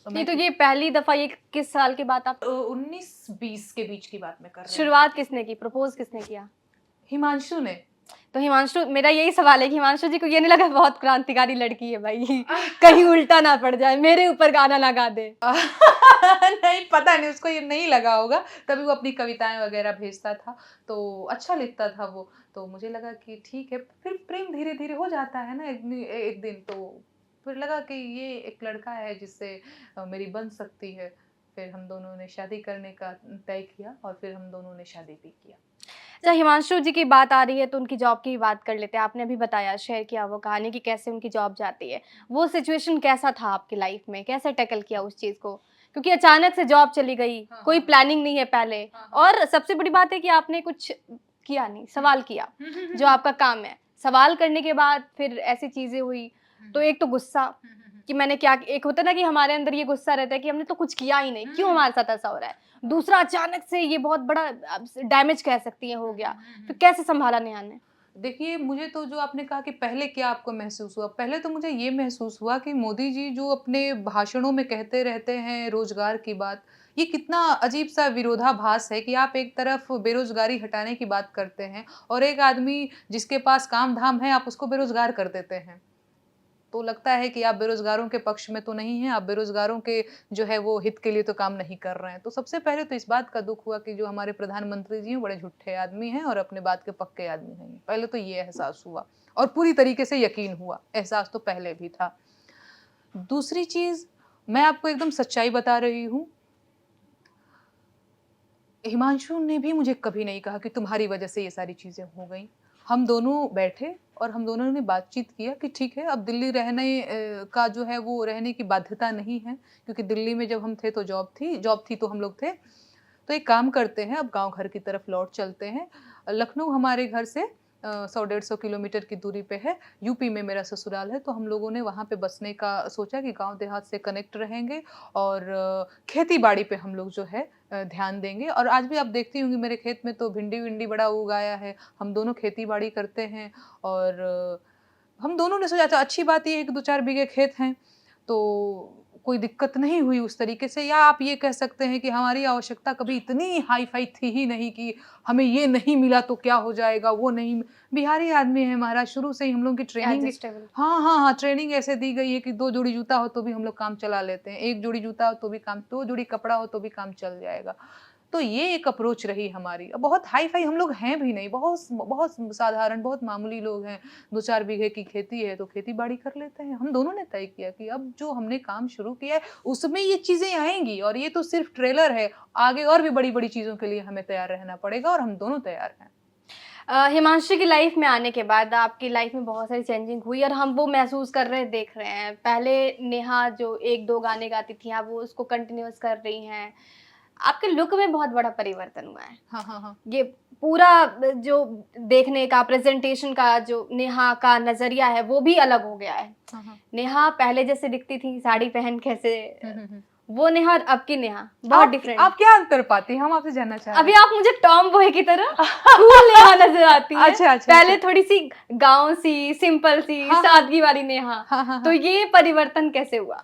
तो नहीं मैं तो ये पहली दफ़ा ये किस साल की बात आप 19-20 के बीच की बात मैं कर रही हूँ। शुरुआत किसने की? प्रपोज़ किसने किया? हिमांशु ने तो हिमांशु मेरा यही सवाल है कि हिमांशु जी को ये नहीं लगा बहुत क्रांतिकारी लड़की है भाई, कहीं उल्टा ना पड़ जाए, मेरे ऊपर गाना ना गा दे? नहीं पता नहीं उसको ये नहीं लगा होगा तभी वो अपनी कविताएं वगैरह भेजता था तो अच्छा लिखता था वो तो मुझे लगा कि ठीक है फिर प्रेम धीरे धीरे हो जाता है ना एक दिन तो फिर लगा कि ये एक लड़का है जिससे मेरी बन सकती है फिर हम दोनों ने शादी करने का तय किया और फिर हम दोनों ने शादी भी किया। अच्छा हिमांशु जी की बात आ रही है तो उनकी जॉब की भी बात कर लेते हैं। आपने अभी बताया, शेयर किया वो कहानी कि कैसे उनकी जॉब जाती है। वो सिचुएशन कैसा था आपकी लाइफ में? कैसे टैकल किया उस चीज़ को? क्योंकि अचानक से जॉब चली गई, हाँ कोई हाँ प्लानिंग नहीं है पहले हाँ हाँ और सबसे बड़ी बात है कि आपने कुछ किया नहीं, हम्म, सवाल किया, हम्म, जो आपका काम है। सवाल करने के बाद फिर ऐसी चीज़ें हुई, तो एक तो गुस्सा कि मैंने क्या एक होता है ना कि हमारे अंदर ये गुस्सा रहता है कि हमने तो कुछ किया ही नहीं, क्यों हमारे साथ ऐसा हो रहा है? दूसरा अचानक से ये बहुत बड़ा डैमेज कह सकती हैं हो गया, फिर कैसे सँभाला नेहा ने? देखिए, मुझे तो जो आपने कहा कि पहले क्या आपको महसूस हुआ? पहले तो मुझे ये महसूस हुआ कि मोदी जी जो अपने भाषणों में कहते रहते हैं रोज़गार की बात, ये कितना अजीब-सा विरोधाभास है कि आप एक तरफ बेरोज़गारी हटाने की बात करते हैं और एक आदमी जिसके पास काम-धाम है, आप उसको बेरोज़गार कर देते हैं। तो लगता है कि आप बेरोजगारों के पक्ष में तो नहीं हैं, आप बेरोजगारों के जो है वो हित के लिए तो काम नहीं कर रहे हैं। तो सबसे पहले तो इस बात का दुख हुआ कि जो हमारे प्रधानमंत्री जी हैं बड़े झूठे आदमी हैं और अपने बात के पक्के आदमी नहीं हैं। पहले तो ये एहसास हुआ और पूरी तरीके से यकीन हुआ, एहसास तो पहले भी था। दूसरी चीज, मैं आपको एकदम सच्चाई बता रही हूँ, हिमांशु ने भी मुझे कभी नहीं कहा कि तुम्हारी वजह से ये सारी चीजें हो गई। हम दोनों बैठे और हम दोनों ने बातचीत किया कि ठीक है, अब दिल्ली रहने का जो है वो रहने की बाध्यता नहीं है, क्योंकि दिल्ली में जब हम थे तो जॉब थी तो हम लोग थे। तो एक काम करते हैं, अब गांव घर की तरफ लौट चलते हैं। लखनऊ हमारे घर से 100-150 किलोमीटर की दूरी पे है। यूपी में मेरा ससुराल है, तो हम लोगों ने वहाँ पे बसने का सोचा कि गांव देहात से कनेक्ट रहेंगे और खेती बाड़ी पे हम लोग जो है ध्यान देंगे। और आज भी आप देखती होंगी मेरे खेत में तो भिंडी विंडी बड़ा उगाया है। हम दोनों खेती बाड़ी करते हैं और हम दोनों ने सोचा था अच्छी बात ये है कि 2-4 बीघे खेत हैं, तो कोई दिक्कत नहीं हुई उस तरीके से। या आप ये कह सकते हैं कि हमारी आवश्यकता कभी इतनी हाई फाई थी ही नहीं कि हमें ये नहीं मिला तो क्या हो जाएगा, वो नहीं। बिहारी आदमी है महाराज, शुरू से ही हम लोग की ट्रेनिंग, एडजस्टेबल। हाँ हाँ हाँ, ट्रेनिंग ऐसे दी गई है कि 2 जोड़ी जूता हो तो भी हम लोग काम चला लेते हैं, 1 जोड़ी जूता हो तो भी काम, 2 जोड़ी कपड़ा हो तो भी काम चल जाएगा। तो ये एक अप्रोच रही हमारी। बहुत हाई फाई हम लोग हैं भी नहीं, बहुत बहुत साधारण, बहुत मामूली लोग हैं। 2-4 बीघे की खेती है तो खेती बाड़ी कर लेते हैं। हम दोनों ने तय किया कि अब जो हमने काम शुरू किया है उसमें ये चीजें आएंगी और ये तो सिर्फ ट्रेलर है, आगे और भी बड़ी बड़ी चीजों के लिए हमें तैयार रहना पड़ेगा और हम दोनों तैयार हैं। हिमांशु की लाइफ में आने के बाद आपकी लाइफ में बहुत सारी चेंजिंग हुई और हम वो महसूस कर रहे हैं, देख रहे हैं। पहले नेहा जो 1-2 गाने गाती थी, आप वो उसको कंटिन्यूअस कर रही हैं। आपके लुक में बहुत बड़ा परिवर्तन हुआ है। हाँ हाँ हाँ ये पूरा जो देखने का, प्रेजेंटेशन का जो नेहा का नजरिया है वो भी अलग हो गया है। हाँ हाँ। नेहा पहले जैसे दिखती थी साड़ी पहन कैसे, हम्म। वो नेहा और अब की नेहा बहुत डिफरेंट। आप क्या अंतर पाती हैं, हम आपसे जानना चाह रहे अभी आप मुझे टॉम बॉय की तरह कूल नेहा नजर आती है। अच्छा, अच्छा, पहले अच्छा। थोड़ी सी गांव सी, सिंपल सी, हाँ, हाँ। सादगी वाली नेहा। हाँ, हाँ, तो हाँ। ये परिवर्तन कैसे हुआ?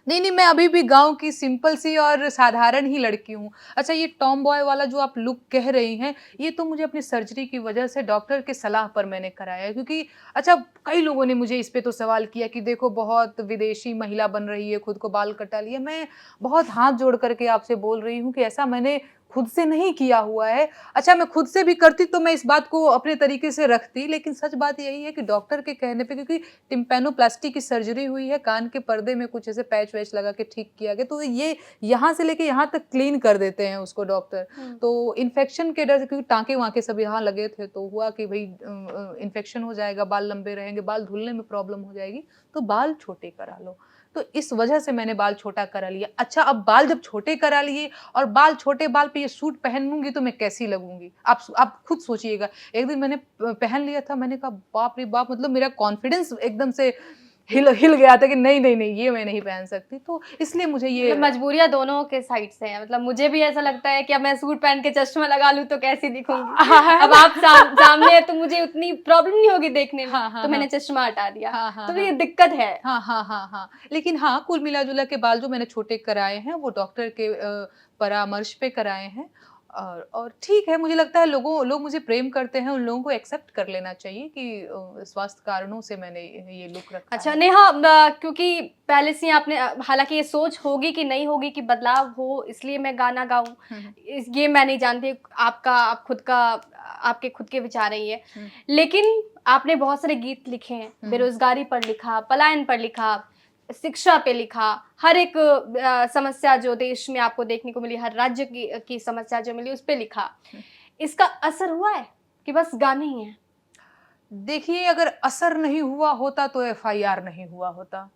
नहीं नहीं, मैं अभी भी गांव की सिंपल सी और साधारण ही लड़की हूँ। अच्छा, ये टॉम बॉय वाला जो आप लुक कह रही हैं, ये तो मुझे अपनी सर्जरी की वजह से डॉक्टर के सलाह पर मैंने कराया है। क्योंकि अच्छा, कई लोगों ने मुझे इस पे तो सवाल किया कि देखो बहुत विदेशी महिला बन रही है, खुद को बाल कटा लिया। मैं बहुत हाथ जोड़ करके आपसे बोल रही हूँ कि ऐसा मैंने खुद से नहीं किया हुआ है। अच्छा, मैं खुद से भी करती तो मैं इस बात को अपने तरीके से रखती, लेकिन सच बात यही है कि डॉक्टर के कहने पे, क्योंकि टिम्पैनोप्लास्टी की सर्जरी हुई है, कान के पर्दे में कुछ ऐसे पैच वैच लगा के ठीक किया गया, तो ये यहाँ से लेके यहाँ तक क्लीन कर देते हैं उसको डॉक्टर। तो इन्फेक्शन के डर से, क्योंकि टाँके वाँके सब यहाँ लगे थे, तो हुआ कि भाई इन्फेक्शन हो जाएगा, बाल लंबे रहेंगे, बाल धुलने में प्रॉब्लम हो जाएगी, तो बाल छोटे करा लो। तो इस वजह से मैंने बाल छोटा करा लिया। अच्छा, अब बाल जब छोटे करा लिए और बाल छोटे बाल पे ये सूट पहनूंगी तो मैं कैसी लगूंगी, आप खुद सोचिएगा। एक दिन मैंने पहन लिया था, मैंने कहा बाप रे बाप, मतलब मेरा कॉन्फिडेंस एकदम से हिल हिल गया था कि नहीं नहीं नहीं, ये मैं नहीं पहन सकती। तो इसलिए मुझे ये मतलब मजबूरियां दोनों के साइड से हैं। मतलब मुझे भी ऐसा लगता है कि अब मैं सूट पहन के चश्मा लगा लूं तो कैसी दिखूंगी। अब आप सामने है तो मुझे उतनी प्रॉब्लम नहीं होगी देखने में। हाँ हाँ तो मैंने हाँ चश्मा हटा दिया। हाँ हाँ तो हाँ ये दिक्कत है। हाँ हाँ हाँ हाँ। लेकिन हाँ, कुल मिला जुला के बाल जो मैंने छोटे कराए हैं वो डॉक्टर के परामर्श पे कराए हैं। और ठीक है, मुझे लगता है लोग मुझे प्रेम करते हैं, उन लोगों को एक्सेप्ट कर लेना चाहिए कि स्वास्थ्य कारणों से मैंने ये लुक रखा अच्छा है। नेहा, क्योंकि पहले से ही आपने हालांकि ये सोच होगी कि नहीं होगी कि बदलाव हो इसलिए मैं गाना गाऊं, हम्म ये मैं नहीं जानती। आपके खुद के विचार है ये। हम्म लेकिन आपने बहुत सारे गीत लिखे हैं, बेरोजगारी पर लिखा, पलायन पर लिखा, शिक्षा पे लिखा, हर एक समस्या जो देश में आपको देखने को मिली, हर राज्य की समस्या जो मिली उस पे लिखा। इसका असर हुआ है कि बस गाने ही हैं? देखिए, अगर असर नहीं हुआ होता तो एफआईआर नहीं हुआ होता।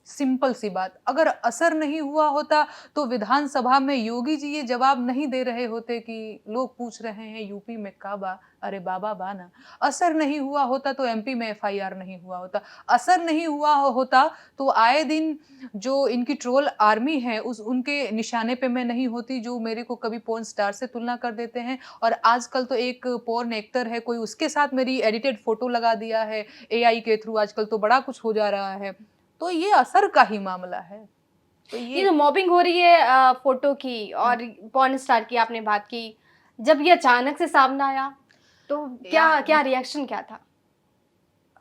सिंपल सी बात। अगर असर नहीं हुआ होता तो विधानसभा में योगी जी ये जवाब नहीं दे रहे होते कि लोग पूछ रहे हैं यूपी में काबा, अरे बाबा बाना। असर नहीं हुआ होता तो एमपी में एफआईआर नहीं हुआ होता। असर नहीं हुआ होता तो आए दिन जो इनकी ट्रोल आर्मी है उनके निशाने पे मैं नहीं होती, जो मेरे को कभी पोर्न स्टार से तुलना कर देते हैं। और आजकल तो एक पोर्न एक्टर है कोई, उसके साथ मेरी एडिटेड फोटो लगा दिया है एआई के थ्रू। आजकल तो बड़ा कुछ हो जा रहा है। तो ये असर का ही मामला है। तो ये जो मॉबिंग हो रही है फोटो की और पॉर्न स्टार की आपने बात की, जब ये अचानक से सामने आया तो क्या यार, क्या रिएक्शन क्या था?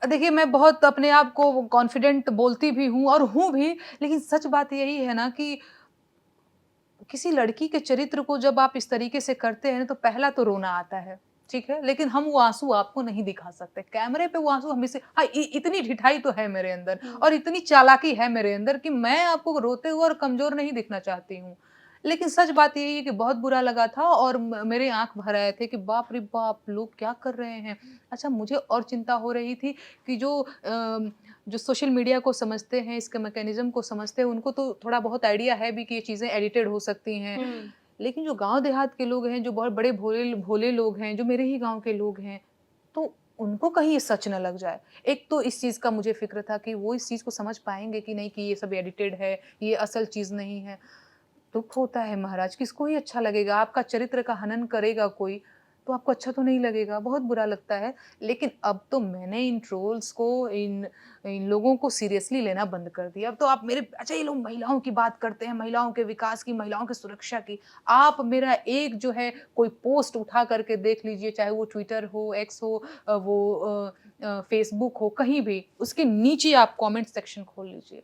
देखिए, मैं बहुत अपने आप को कॉन्फिडेंट बोलती भी हूँ और हूँ भी, लेकिन सच बात यही है ना कि किसी लड़की के चरित्र को जब आप इस तरीके से करते हैं तो पहला तो रोना आता है, ठीक है? लेकिन हम वो आँसू आपको नहीं दिखा सकते। कैमरे पे वो आँसू हमें से हाँ, इतनी ढिठाई तो है मेरे अंदर हुँ। और इतनी चालाकी है मेरे अंदर कि मैं आपको रोते हुए और कमज़ोर नहीं दिखना चाहती हूँ। लेकिन सच बात यही है कि बहुत बुरा लगा था और मेरे आँख भर आए थे कि बाप रे बाप! लोग क्या कर रहे हैं? अच्छा, मुझे और चिंता हो रही थी कि जो सोशल मीडिया को समझते हैं, इसके मैकेनिज़्म को समझते हैं, उनको तो थोड़ा बहुत आइडिया है भी कि ये चीज़ें एडिटेड हो सकती हैं। हुँ। लेकिन जो गाँव देहात के लोग हैं, जो बहुत बड़े भोले भोले लोग हैं, जो मेरे ही गाँव के लोग हैं, तो उनको कहीं ये सच ना लग जाए। एक तो इस चीज़ का मुझे फ़िक्र था कि वो इस चीज़ को समझ पाएँगे कि नहीं कि ये सब एडिटेड है, ये असल चीज़ नहीं है। दुःख होता है महाराज, किसको ही अच्छा लगेगा? आपका चरित्र का हनन करेगा कोई, तो आपको अच्छा तो नहीं लगेगा, बहुत बुरा लगता है। लेकिन अब तो मैंने इन ट्रोल्स को, इन इन लोगों को सीरियसली लेना बंद कर दिया। अब तो आप मेरे अच्छा ये लोग महिलाओं की बात करते हैं, महिलाओं के विकास की, महिलाओं की सुरक्षा की। आप मेरा एक जो है कोई पोस्ट उठा करके देख लीजिए, चाहे वो ट्विटर हो, एक्स हो, फेसबुक हो, कहीं भी, उसके नीचे आप कमेंट सेक्शन खोल लीजिए।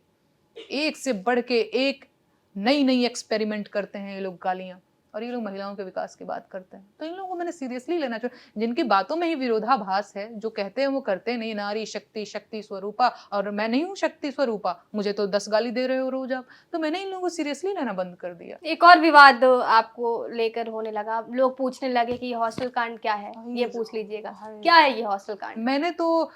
एक से बढ़ के एक नई-नई एक्सपेरिमेंट करते हैं ये लोग गालियाँ और ये लोग महिलाओं के विकास की बात करते हैं। तो इन लोगों को मैंने सीरियसली लेना चाहिए जिनकी बातों में ही विरोधाभास है, जो कहते हैं वो करते नहीं, नारी शक्ति, शक्ति स्वरूपा और मैं नहीं हूँ शक्ति स्वरूपा, मुझे तो 10 गाली दे रहे हो रोज़ आप। तो मैंने इन लोगों को सीरियसली लेना बंद कर दिया। एक और विवाद आपको लेकर होने लगा। लोग पूछने लगे कि ये हॉस्टल कांड क्या है? ये हाय पूछ लीजिएगा। हाय! क्या है ये हॉस्टल कांड? मैंने तो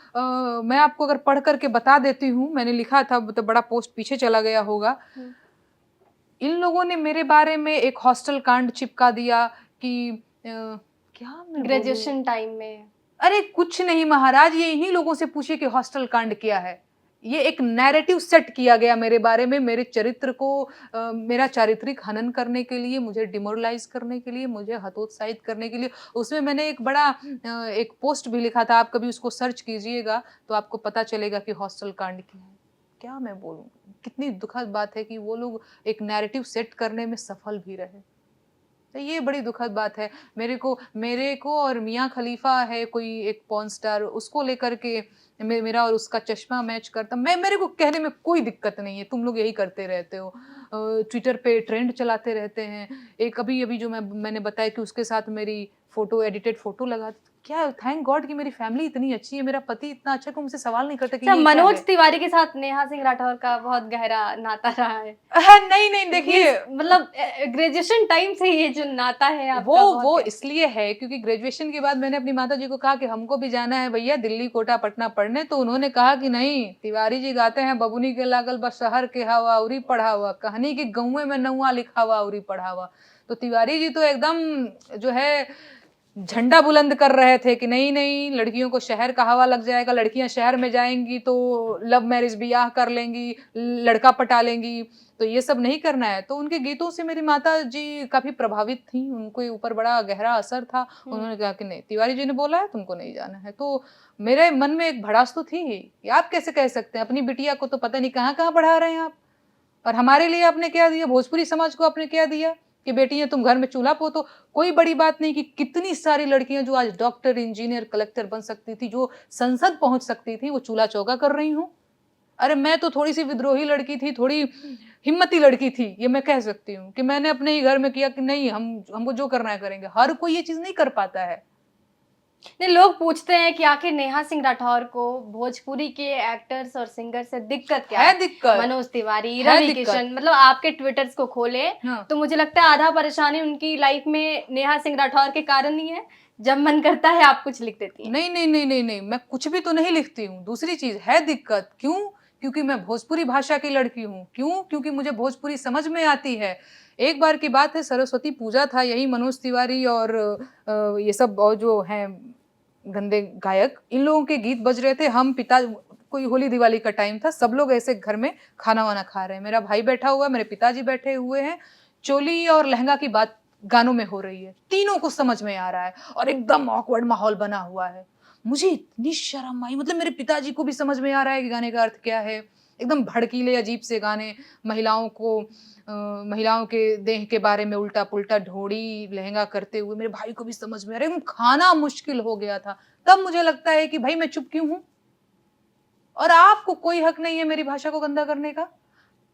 मैं आपको अगर पढ़ कर के बता देती हूँ, मैंने लिखा था तो बड़ा पोस्ट पीछे चला गया होगा। हुँ। इन लोगों ने मेरे बारे में एक हॉस्टल कांड चिपका दिया कि क्या मैं बोलूँ? ग्रेजुएशन टाइम में। अरे कुछ नहीं महाराज, ये इन्हीं लोगों से पूछिए कि हॉस्टल कांड क्या है। ये एक नैरेटिव सेट किया गया मेरे बारे में, मेरे चरित्र को मेरा चारित्रिक हनन करने के लिए, मुझे डिमोरलाइज़ करने के लिए, मुझे हतोत्साहित करने के लिए। उसमें मैंने एक बड़ा एक पोस्ट भी लिखा था, आप कभी उसको सर्च कीजिएगा, तो आपको पता चलेगा कि हॉस्टल कांड क्या है। क्या मैं बोलूँ? कितनी दुखद बात है कि वो लोग एक नैरेटिव सेट करने में सफल भी रहे। तो ये बड़ी दुखद बात है। मेरे को और मियाँ खलीफ़ा है कोई एक पॉर्न स्टार, उसको लेकर के मेरा और उसका चश्मा मैच करता। मेरे को कहने में कोई दिक्कत नहीं है, तुम लोग यही करते रहते हो। ट्विटर पे ट्रेंड चलाते रहते हैं। एक अभी-अभी जो मैंने बताया कि उसके साथ मेरी फ़ोटो एडिटेड फ़ोटो लगा क्या थैंक गॉड कि मेरी फैमिली इतनी अच्छी है, मेरा पति इतना अच्छा है कि मुझसे सवाल नहीं करता कि अच्छा, ये क्या मनोज है? तिवारी के साथ नेहा सिंह राठौर का बहुत गहरा नाता रहा है। नहीं, नहीं ये देखिए मतलब ग्रेजुएशन टाइम से ये जो नाता है वो आपका बहुत वो गहरा। इसलिए है क्योंकि ग्रेजुएशन के बाद मैंने अपनी माताजी को कहा कि हमको भी जाना है भैया दिल्ली, कोटा, पटना पढ़ने, तो उन्होंने कहा कि नहीं, तिवारी जी गाते हैं बबुनी के लागल बा शहर के हवा अउरी पढ़ावा, कहानी कि गौवे में नौवा लिखावा अउरी पढ़ावा। तो तिवारी जी तो एकदम जो है झंडा बुलंद कर रहे थे कि नहीं, नहीं लड़कियों को शहर का हवा लग जाएगा, लड़कियाँ शहर में जाएँगी तो लव मैरिज ब्याह कर लेंगी, लड़का पटा लेंगी, तो ये सब नहीं करना है। तो उनके गीतों से मेरी माताजी काफ़ी प्रभावित थीं, उनके ऊपर बड़ा गहरा असर था। हुँ। उन्होंने कहा कि नहीं, तिवारी जी ने बोला है तुमको नहीं जाना है। तो मेरे मन में एक भड़ास तो थी ही, कि आप कैसे कह सकते हैं? अपनी बिटिया को तो पता नहीं कहाँ-कहाँ पढ़ा रहे हैं आप। और हमारे लिए आपने क्या दिया? भोजपुरी समाज को आपने क्या दिया? कि बेटियाँ तुम घर में चूल्हा पोतो। कोई बड़ी बात नहीं कि कितनी सारी लड़कियाँ जो आज डॉक्टर, इंजीनियर, कलेक्टर बन सकती थी, जो संसद पहुँच सकती थी, वो चूल्हा-चौका कर रही हों। अरे मैं तो थोड़ी-सी विद्रोही लड़की थी, थोड़ी हिम्मती लड़की थी, ये मैं कह सकती हूँ कि मैंने अपने ही घर में किया कि नहीं हमको जो करना है करेंगे। हर कोई ये चीज़ नहीं कर पाता है। नहीं, लोग पूछते हैं कि आखिर नेहा सिंह राठौर को भोजपुरी के एक्टर्स और सिंगर से दिक्कत क्या है है? दिक्कत, मनोज तिवारी, है रवि दिक्कत। किशन मतलब आपके ट्विटर्स को खोले हाँ। तो मुझे लगता है आधा परेशानी उनकी लाइफ में नेहा सिंह राठौर के कारण ही है। जब मन करता है आप कुछ लिख देती हैं। नहीं, नहीं, नहीं, नहीं, नहीं, मैं कुछ भी तो नहीं लिखती हूँ। दूसरी चीज़ है दिक्कत, क्यों? क्योंकि मैं भोजपुरी भाषा की लड़की हूँ। क्यों? क्योंकि मुझे भोजपुरी समझ में आती है। एक बार की बात है सरस्वती पूजा था, यही मनोज तिवारी और ये सब और जो हैं गंदे गायक, इन लोगों के गीत बज रहे थे। हम पिता कोई होली-दिवाली का टाइम था, सब लोग ऐसे घर में खाना-वाना खा रहे हैं। मेरा भाई बैठा हुआ है, मेरे पिताजी बैठे हुए हैं, चोली और लहंगा की बात गानों में हो रही है। तीनों को समझ में आ रहा है और एकदम ऑकवर्ड माहौल बना हुआ है। मुझे इतनी शर्म आई मतलब मेरे पिताजी को भी समझ में आ रहा है कि गाने का अर्थ क्या है। एकदम भड़कीले अजीब से गाने, महिलाओं के देह के बारे में उल्टा-पुल्टा ढोड़ी, लहंगा करते हुए मेरे भाई को भी समझ में आ रहा है। एकदम खाना मुश्किल हो गया था। तब मुझे लगता है कि भाई मैं चुप क्यों हूँ? और आपको कोई हक नहीं है मेरी भाषा को गंदा करने का,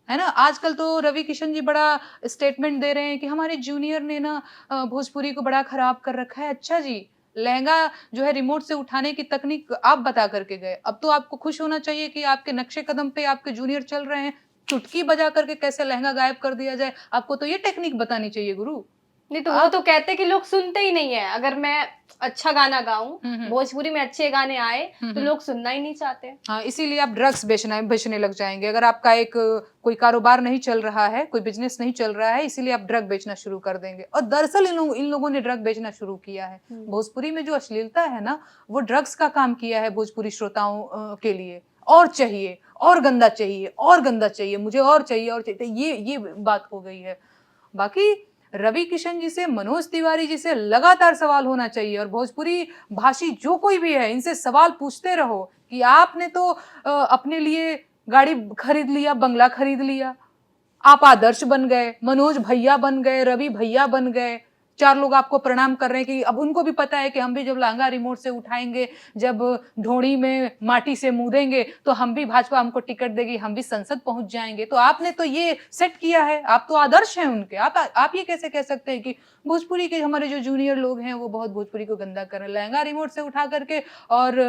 है ना। आजकल तो रवि किशन जी बड़ा स्टेटमेंट दे रहे हैं कि हमारे जूनियर ने ना भोजपुरी को बड़ा खराब कर रखा है। अच्छा जी, लहंगा जो है रिमोट से उठाने की तकनीक आप बता करके गए, अब तो आपको खुश होना चाहिए कि आपके नक्शे कदम पे आपके जूनियर चल रहे हैं। चुटकी बजा करके कैसे लहंगा गायब कर दिया जाए, आपको तो ये टेक्निक बतानी चाहिए गुरु। नहीं तो वो आप तो कहते हैं कि लोग सुनते ही नहीं है। अगर मैं अच्छा गाना गाऊं, हम्म भोजपुरी में अच्छे गाने आए, तो हम्म लोग सुनना ही नहीं चाहते। हाँ, इसीलिए आप ड्रग्स बेचने लग जाएंगे। अगर आपका एक कोई कारोबार नहीं चल रहा है, कोई बिजनेस नहीं चल रहा है, इसीलिए आप ड्रग बेचना शुरू कर देंगे। और दरअसल इन लोगों ने ड्रग बेचना शुरू किया है। भोजपुरी में जो अश्लीलता है ना, वो ड्रग्स का काम किया है भोजपुरी श्रोताओं के लिए। और चाहिए, और गंदा चाहिए, और गंदा चाहिए, मुझे और चाहिए, और चाहिए। तो ये बात हो गई है। बाकी रवि किशन जी से, मनोज तिवारी जी से लगातार सवाल होना चाहिए। और भोजपुरी भाषी जो कोई भी है, इनसे सवाल पूछते रहो कि आपने तो अपने लिए गाड़ी खरीद लिया, बंगला खरीद लिया, आप आदर्श बन गए, मनोज भैया बन गए, रवि भैया बन गए, 4 लोग आपको प्रणाम कर रहे हैं कि अब उनको भी पता है कि हम भी जब लहंगा रिमोट से उठाएंगे, जब ढोड़ी में माटी से मूदेंगे, तो हम भी, भाजपा हमको टिकट देगी, हम भी संसद पहुंच जाएंगे। तो आपने तो ये सेट किया है, आप तो आदर्श हैं उनके। आप ये कैसे कह सकते हैं कि भोजपुरी के हमारे जो जूनियर लोग हैं वो बहुत भोजपुरी को गंदा कर रहे हैं, लहंगा रिमोट से उठा करके, और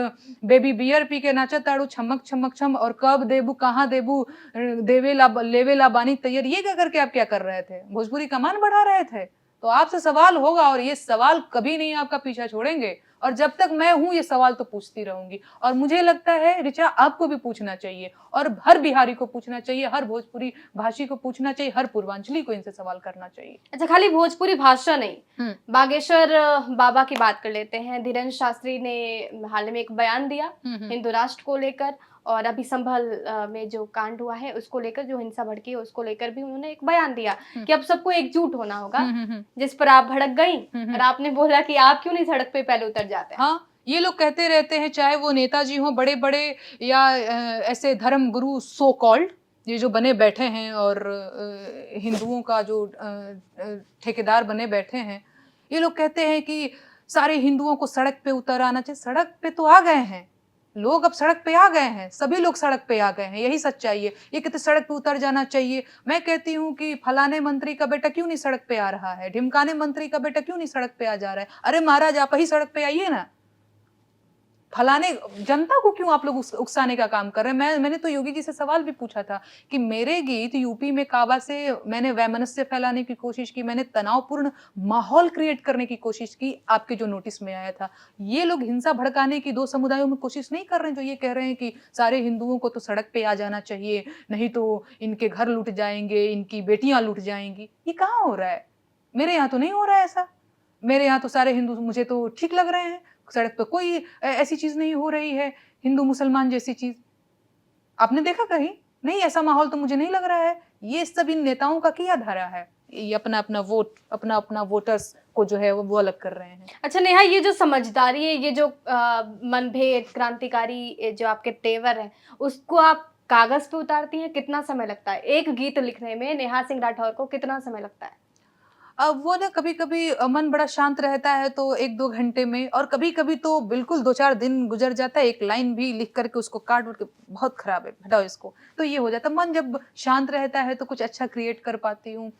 बेबी बियर पी के नाचा ताड़ू छमक छमक छम, और कब देबू, कहाँ देबू, देवेला लेवेला बानी तैयार, ये क्या करके आप क्या कर रहे थे? भोजपुरी का मान बढ़ा रहे थे। तो आपसे सवाल होगा, और ये सवाल कभी नहीं आपका पीछा छोड़ेंगे। और जब तक मैं हूं, ये सवाल तो पूछती रहूंगी। और मुझे लगता है ऋचा, आपको भी पूछना चाहिए, और हर बिहारी को पूछना चाहिए, हर भोजपुरी भाषी को पूछना चाहिए, हर पूर्वांचली को इनसे सवाल करना चाहिए। अच्छा, खाली भोजपुरी भाषा नहीं, बागेश्वर बाबा की बात कर लेते हैं। धीरेन्द्र शास्त्री ने हाल में एक बयान दिया हिंदू राष्ट्र को लेकर, और अभी संभल में जो कांड हुआ है उसको लेकर, जो हिंसा भड़की है उसको लेकर भी उन्होंने एक बयान दिया कि अब सबको एकजुट होना होगा। जिस पर आप भड़क गई और आपने बोला कि आप क्यों नहीं सड़क पे पहले उतर जाते हैं। हाँ, ये लोग कहते रहते हैं, चाहे वो नेताजी हों बड़े बड़े, या ऐसे धर्म गुरु सो कॉल्ड, ये जो बने बैठे हैं, और हिंदुओं का जो ठेकेदार बने बैठे हैं, ये लोग कहते हैं कि सारे हिंदुओं को सड़क पे उतर आना चाहिए। सड़क पे तो आ गए हैं लोग, अब सड़क पे आ गए हैं, सभी लोग सड़क पे आ गए हैं, यही सच्चाई है। ये कहते सड़क पे उतर जाना चाहिए। मैं कहती हूँ कि फलाने मंत्री का बेटा क्यों नहीं सड़क पे आ रहा है, ढिमकाने मंत्री का बेटा क्यों नहीं सड़क पे आ जा रहा है? अरे महाराज, आप ही सड़क पे आइए ना। फलाने जनता को क्यों आप लोग उकसाने का काम कर रहे हैं? मैंने तो योगी जी से सवाल भी पूछा था कि मेरे गीत यूपी में काबा से मैंने वैमनस्य फैलाने की कोशिश की, मैंने तनावपूर्ण माहौल क्रिएट करने की कोशिश की, आपके जो नोटिस में आया था। ये लोग हिंसा भड़काने की दो समुदायों में कोशिश नहीं कर रहे हैं, जो ये कह रहे हैं कि सारे हिंदुओं को तो सड़क पे आ जाना चाहिए, नहीं तो इनके घर लूट जाएंगे, इनकी बेटियां लूट जाएंगी। ये कहाँ हो रहा है? मेरे यहाँ तो नहीं हो रहा है ऐसा। मेरे यहाँ तो सारे हिंदू मुझे तो ठीक लग रहे हैं, सड़क पे कोई ऐसी चीज नहीं हो रही है, हिंदू मुसलमान जैसी चीज। आपने देखा कहीं? नहीं, ऐसा माहौल तो मुझे नहीं लग रहा है। ये सब इन नेताओं का किया धारा है, ये अपना अपना वोट, अपना अपना वोटर्स को जो है वो अलग कर रहे हैं। अच्छा नेहा, ये जो समझदारी है, ये जो मनभेद, क्रांतिकारी जो आपके तेवर है, उसको आप कागज पे उतारती हैं, कितना समय लगता है? एक गीत लिखने में नेहा सिंह राठौर को कितना समय लगता है? अब वो ना, कभी कभी मन बड़ा शांत रहता है तो 1-2 घंटे में, और कभी कभी तो बिल्कुल 2-4 दिन गुजर जाता है, एक लाइन भी लिख करके उसको काट उठ के बहुत खराब है, हटाओ इसको, तो ये हो जाता है। मन जब शांत रहता है तो कुछ अच्छा क्रिएट कर पाती हूँ।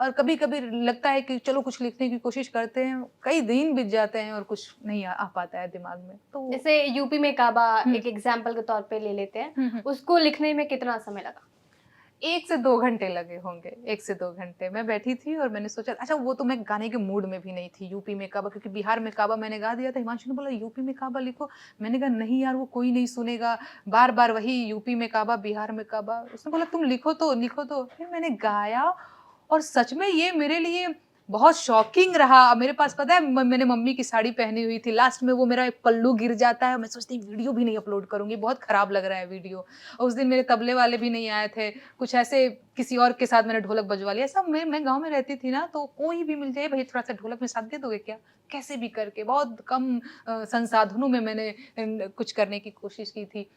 और कभी कभी लगता है कि चलो कुछ लिखने की कोशिश करते हैं, कई दिन बीत जाते हैं और कुछ नहीं आ पाता है दिमाग में। तो जैसे यूपी में काबा एक एग्जाम्पल के तौर पे ले लेते हैं, उसको लिखने में कितना समय लगा? 1 से 2 घंटे लगे होंगे, 1 से 2 घंटे। मैं बैठी थी और मैंने सोचा, अच्छा वो तो मैं गाने के मूड में भी नहीं थी, यूपी में काबा, क्योंकि बिहार में काबा मैंने गा दिया था। हिमांशु ने बोला यूपी में काबा लिखो, मैंने कहा नहीं यार, वो कोई नहीं सुनेगा, बार बार वही यूपी में काबा, बिहार में काबा। उसने बोला तुम लिखो तो, लिखो तो। फिर मैंने गाया, और सच में ये मेरे लिए बहुत शॉकिंग रहा। मेरे पास पता है, मैंने मम्मी की साड़ी पहनी हुई थी, लास्ट में वो मेरा एक पल्लू गिर जाता है, मैं सोचती वीडियो भी नहीं अपलोड करूंगी, बहुत खराब लग रहा है वीडियो। और उस दिन मेरे तबले वाले भी नहीं आए थे, कुछ ऐसे किसी और के साथ मैंने ढोलक बजवा लिया। सब मैं गांव में रहती थी ना, तो कोई भी मिल जाए, भाई थोड़ा सा ढोलक में साथ दे दोगे क्या, कैसे भी करके, बहुत कम संसाधनों में मैंने कुछ करने की कोशिश की थी।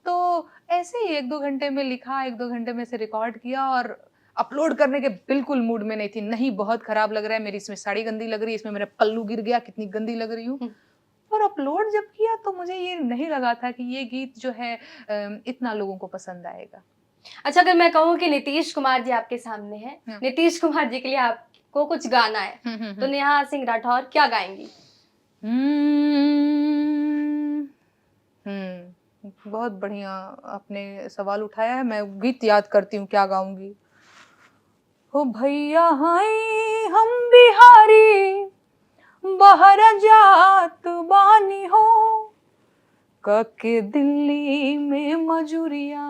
तो ऐसे ही 1-2 घंटे में लिखा, 1-2 घंटे में से रिकॉर्ड किया, और अपलोड करने के बिल्कुल मूड में नहीं थी। नहीं, बहुत खराब लग रहा है, मेरी इसमें साड़ी गंदी लग रही है, इसमें मेरा पल्लू गिर गया, कितनी गंदी लग रही हूँ। पर और अपलोड जब किया तो मुझे ये नहीं लगा था कि ये गीत जो है इतना लोगों को पसंद आएगा। अच्छा, अगर मैं कहूँ कि नीतीश कुमार जी आपके सामने हैं, हाँ। नीतीश कुमार जी के लिए आपको कुछ गाना है, तो नेहा सिंह राठौर क्या गाएंगी? हम्म, बहुत बढ़िया आपने सवाल उठाया है। मैं गीत याद करती हूँ क्या गाऊंगी। हो भैया हाय हम बिहारी बहर जात बानी हो, कके दिल्ली में मजूरिया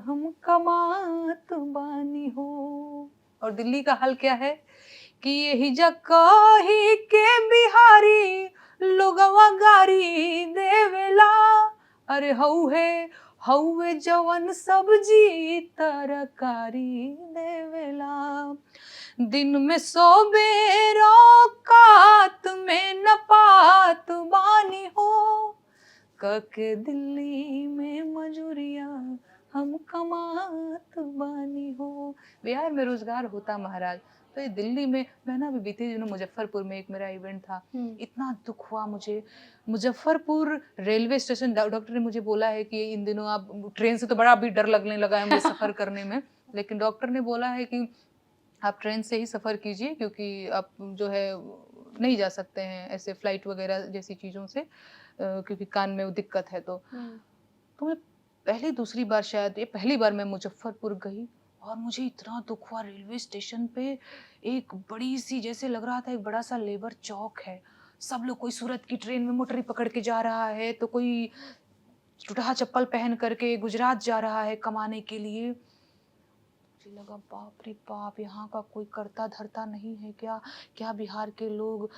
हम कमात बानी हो। और दिल्ली का हाल क्या है कि यही जगही के बिहारी लोगवा गारी देवेला, अरे हौवे जवन सब्जी तरकारी देवेला, दिन में 100 बेरो कात में न पात बानी हो, कके दिल्ली में मजूरिया हम कमात बानी हो। बिहार में रोजगार होता महाराज, तो ये दिल्ली में मैं ना अभी बीते दिनों मुजफ्फरपुर में एक मेरा इवेंट था, इतना दुख हुआ मुझे। मुजफ्फरपुर रेलवे स्टेशन डॉक्टर ने मुझे बोला है कि इन दिनों आप ट्रेन से, तो बड़ा अभी डर लगने लगा है मुझे सफर करने में, लेकिन डॉक्टर ने बोला है कि आप ट्रेन से ही सफर कीजिए, क्योंकि आप जो है नहीं जा सकते हैं ऐसे फ्लाइट वगैरह जैसी चीजों से, क्योंकि कान में वो दिक्कत है। तो मैं पहली दूसरी बार, शायद ये पहली बार मैं मुजफ्फरपुर गई, और मुझे इतना दुख हुआ। रेलवे स्टेशन पे एक बड़ी सी, जैसे लग रहा था एक बड़ा सा लेबर चौक है, सब लोग, कोई सूरत की ट्रेन में मोटरी पकड़ के जा रहा है, तो कोई टूटा चप्पल पहन करके गुजरात जा रहा है कमाने के लिए। मुझे लगा बाप रे बाप, यहाँ का कोई करता धरता नहीं है क्या? क्या बिहार के लोग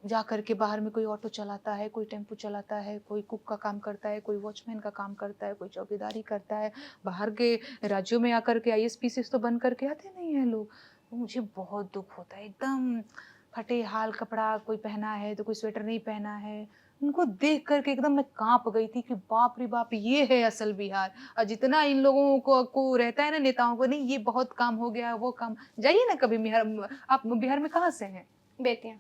जा करके बाहर में कोई ऑटो चलाता है, कोई टेम्पो चलाता है, कोई कुक का काम करता है, कोई वॉचमैन का काम करता है, कोई चौकीदारी करता है, बाहर के राज्यों में आकर के ISPCs तो बन करके आते नहीं है लोग। तो मुझे बहुत दुख होता है, एकदम फटे हाल कपड़ा कोई पहना है तो कोई स्वेटर नहीं पहना है। उनको देख करके एकदम मैं कांप गई थी कि बाप रे बाप, ये है असल बिहार। और जितना इन लोगों को रहता है ना, नेताओं को, नहीं ये बहुत काम हो गया, वो काम। जाइए ना कभी बिहार, आप बिहार में कहाँ से हैं? बेतिया।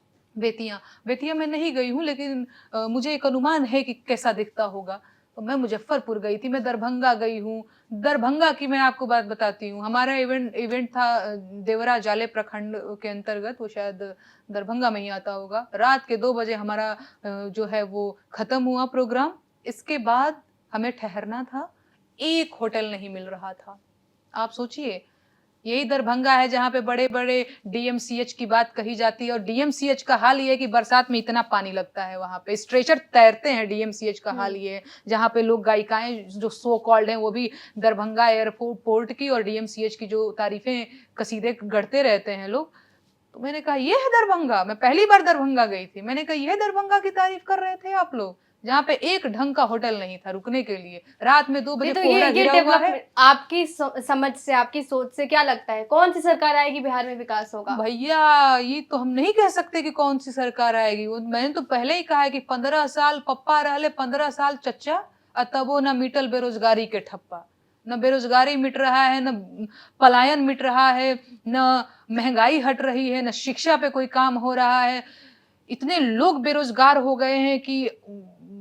बेतिया में नहीं गई हूँ, लेकिन मुझे एक अनुमान है कि कैसा दिखता होगा। तो मैं मुजफ्फरपुर गई थी, मैं दरभंगा गई हूँ। दरभंगा की मैं आपको बात बताती हूँ। हमारा इवेंट था देवरा जाले प्रखंड के अंतर्गत, वो शायद दरभंगा में ही आता होगा। रात के 2 बजे हमारा जो है वो खत्म हुआ प्रोग्राम। इसके बाद हमें ठहरना था, एक होटल नहीं मिल रहा था। आप सोचिए, यही दरभंगा है जहाँ पे बड़े बड़े DMCH की बात कही जाती है, और DMCH का हाल ये है कि बरसात में इतना पानी लगता है, वहाँ पे स्ट्रेचर तैरते हैं। DMCH का हाल ये है, जहाँ पे लोग गायिकाएं जो सो कॉल्ड हैं वो भी दरभंगा एयरपोर्ट की और DMCH की जो तारीफें कसीदे गढ़ते रहते हैं लोग। तो मैंने कहा ये है दरभंगा। मैं पहली बार दरभंगा गई थी, मैंने कहा ये दरभंगा की तारीफ कर रहे थे आप लोग, जहाँ पे एक ढंग का होटल नहीं था रुकने के लिए। रात में 2 बजे तो कोहरा ये गिरा हुआ है। डेवलपमेंट आपकी समझ से, आपकी सोच से क्या लगता है, कौन सी सरकार आएगी बिहार में विकास होगा? भैया ये तो हम नहीं कह सकते कि कौन सी सरकार आएगी। वो मैंने तो पहले ही कहा है कि 15 साल पप्पा रहले, 15 साल चच्चा, और तबो न मिटल बेरोजगारी के ठप्पा। न बेरोजगारी मिट रहा है, न पलायन मिट रहा है, न महंगाई हट रही है, न शिक्षा पे कोई काम हो रहा है। इतने लोग बेरोजगार हो गए हैं कि